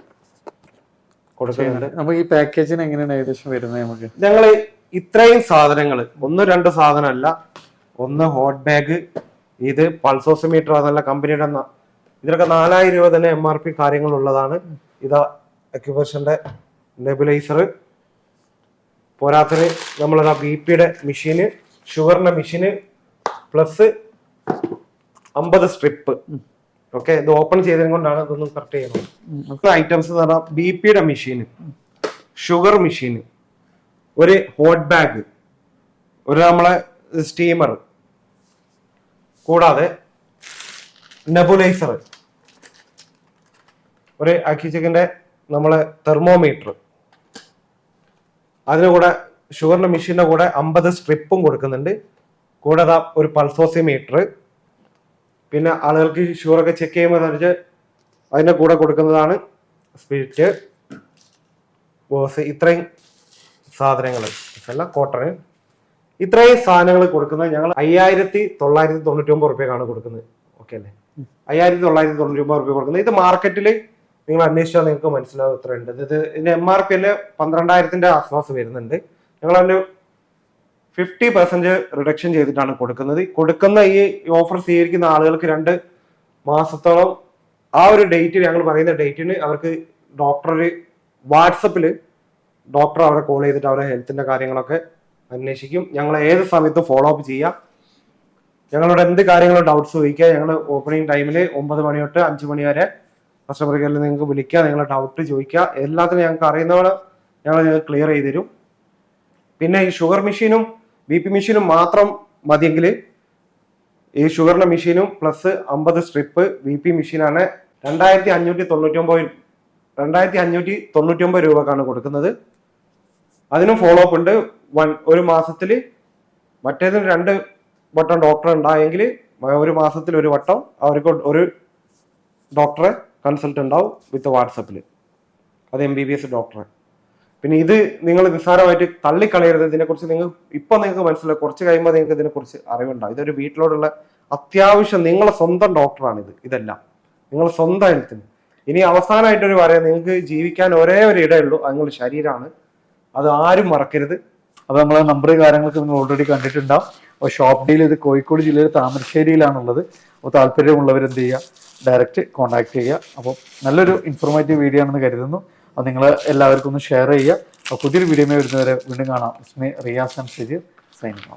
കൊടുക്കുന്നുണ്ട്. അപ്പൊ ഈ പാക്കേജിന് എങ്ങനെയാണ് ഏകദേശം വരുന്നത്? നമുക്ക് ഞങ്ങള് ഇത്രയും സാധനങ്ങൾ 1-2 സാധനമല്ല. ഒന്ന് ഹോട്ട് ബാഗ്, ഇത് പൾസോസിമീറ്റർ, അതല്ല കമ്പനിയുടെ ഇതിനൊക്കെ 4000 രൂപ തന്നെ MRP കാര്യങ്ങളുള്ളതാണ്. ഇതാ അക്യുപ്രഷറിന്റെ നെബുലൈസർ, പോരാത്തത് നമ്മളതാ BP-യുടെ മെഷീന്, ഷുഗറിന്റെ മെഷീന്, പ്ലസ് 50 സ്ട്രിപ്പ്. ഓക്കെ, ഇത് ഓപ്പൺ ചെയ്തത് കൊണ്ടാണ് ഇതൊന്നും കറക്റ്റ് ചെയ്യുന്നത്. ഐറ്റംസ് എന്ന് പറഞ്ഞാൽ BP-യുടെ മെഷീന്, ഷുഗർ മെഷീന്, ഒരു ഹോട്ട് ബാഗ്, ഒരു നമ്മളെ സ്റ്റീമർ, കൂടാതെ നെബുലൈസർ, ഒരു അക്യുചെക്കിന്റെ നമ്മളെ തെർമോമീറ്റർ, അതിന് കൂടെ ഷുഗറിന്റെ മെഷീന്റെ കൂടെ 50 സ്ട്രിപ്പും കൊടുക്കുന്നുണ്ട്. കൂടെ ഒരു പൾസോസിമീറ്റർ, പിന്നെ ആളുകൾക്ക് ഷുഗറൊക്കെ ചെക്ക് ചെയ്യുമ്പോൾ അതിന്റെ കൂടെ കൊടുക്കുന്നതാണ് സ്പിരിറ്റ്, ബോസ്, ഇത്രയും സാധനങ്ങൾ അല്ല കോട്ടൺ, ഇത്രയും സാധനങ്ങൾ കൊടുക്കുന്നത് ഞങ്ങൾ 5,999 റുപ്യക്കാണ് കൊടുക്കുന്നത്. ഓക്കെ അല്ലേ? 5,999 റുപ്യ കൊടുക്കുന്നത്. ഇത് മാർക്കറ്റിൽ നിങ്ങൾ അന്വേഷിച്ചാൽ നിങ്ങൾക്ക് മനസ്സിലാവും എത്ര ഉണ്ട്. ഇതിന്റെ MRP 12,000 ആസ്വാസ് വരുന്നുണ്ട്. ഞങ്ങൾ അതിന്റെ 50% റിഡക്ഷൻ ചെയ്തിട്ടാണ് കൊടുക്കുന്നത്. കൊടുക്കുന്ന ഈ ഓഫർ സ്വീകരിക്കുന്ന ആളുകൾക്ക് 2 മാസത്തോളം ആ ഒരു ഡേറ്റ്, ഞങ്ങൾ പറയുന്ന ഡേറ്റിന് അവർക്ക് വാട്സപ്പിൽ ഡോക്ടർ അവരെ കോൾ ചെയ്തിട്ട് അവരുടെ ഹെൽത്തിന്റെ കാര്യങ്ങളൊക്കെ അന്വേഷിക്കും. ഞങ്ങൾ ഏത് സമയത്തും ഫോളോ അപ്പ് ചെയ്യാം. ഞങ്ങളോട് എന്ത് കാര്യങ്ങളും ഡൗട്ട്സ് ചോദിക്കുക. ഞങ്ങൾ ഓപ്പണിംഗ് ടൈമിൽ 9 മണി തൊട്ട് 5 മണി വരെ കസ്റ്റമർ കെയറിൽ നിങ്ങൾക്ക് വിളിക്കുക, നിങ്ങളുടെ ഡൗട്ട് ചോദിക്കുക. എല്ലാത്തിനും ഞങ്ങൾക്ക് അറിയുന്നവരെ ഞങ്ങൾ നിങ്ങൾക്ക് ക്ലിയർ ചെയ്ത് തരും. പിന്നെ ഈ ഷുഗർ മെഷീനും BP മെഷീനും മാത്രം മതിയെങ്കിൽ ഈ ഷുഗറിന്റെ മെഷീനും പ്ലസ് 50 സ്ട്രിപ്പ് BP മെഷീനാണ് 2,599 രൂപക്കാണ് കൊടുക്കുന്നത്. അതിനും ഫോളോ അപ്പ് ഉണ്ട്. ഒരു മാസത്തിൽ മറ്റേതിന് 2 വട്ടം ഡോക്ടർ ഉണ്ടായെങ്കിൽ ഒരു മാസത്തിൽ ഒരു വട്ടം അവർക്ക് ഒരു ഡോക്ടറെ കൺസൾട്ട് ഉണ്ടാവും വിത്ത് വാട്സപ്പിൽ, അത് MBBS ഡോക്ടറെ. പിന്നെ ഇത് നിങ്ങൾ നിസ്സാരമായിട്ട് തള്ളിക്കളയരുത്. ഇതിനെക്കുറിച്ച് നിങ്ങൾക്ക് മനസ്സിലാവും, കുറച്ച് കഴിയുമ്പോൾ നിങ്ങൾക്ക് ഇതിനെക്കുറിച്ച് അറിവുണ്ടാവും. ഇതൊരു വീട്ടിലോടുള്ള അത്യാവശ്യം നിങ്ങളെ സ്വന്തം ഡോക്ടറാണിത്. ഇതെല്ലാം നിങ്ങളെ സ്വന്തം ഹെൽത്തിന്. ഇനി അവസാനമായിട്ടൊരു പറയാം, നിങ്ങൾക്ക് ജീവിക്കാൻ ഒരേ ഒരു ഇടയുള്ളൂ, അത് നിങ്ങളുടെ ശരീരമാണ്. അത് ആരും മറക്കരുത്. അപ്പോൾ നമ്മളെ നമ്പർ കാര്യങ്ങളൊക്കെ നിങ്ങൾ ഓൾറെഡി കണ്ടിട്ടുണ്ടാവും. അപ്പോൾ ഷോപ്പ് ഡീൽ ഇത് കോഴിക്കോട് ജില്ലയിൽ താമരശ്ശേരിയിലാണുള്ളത്. അപ്പോൾ താല്പര്യമുള്ളവർ എന്ത് ചെയ്യുക, ഡയറക്റ്റ് കോൺടാക്ട് ചെയ്യുക. അപ്പോൾ നല്ലൊരു ഇൻഫോർമേറ്റീവ് വീഡിയോ ആണെന്ന് കരുതുന്നു. അപ്പോൾ നിങ്ങൾ എല്ലാവർക്കും ഒന്ന് ഷെയർ ചെയ്യുക. അപ്പോൾ പുതിയൊരു വീഡിയോ വരുന്നവരെ വീണ്ടും കാണാം. Riyas and Sajeer signing off.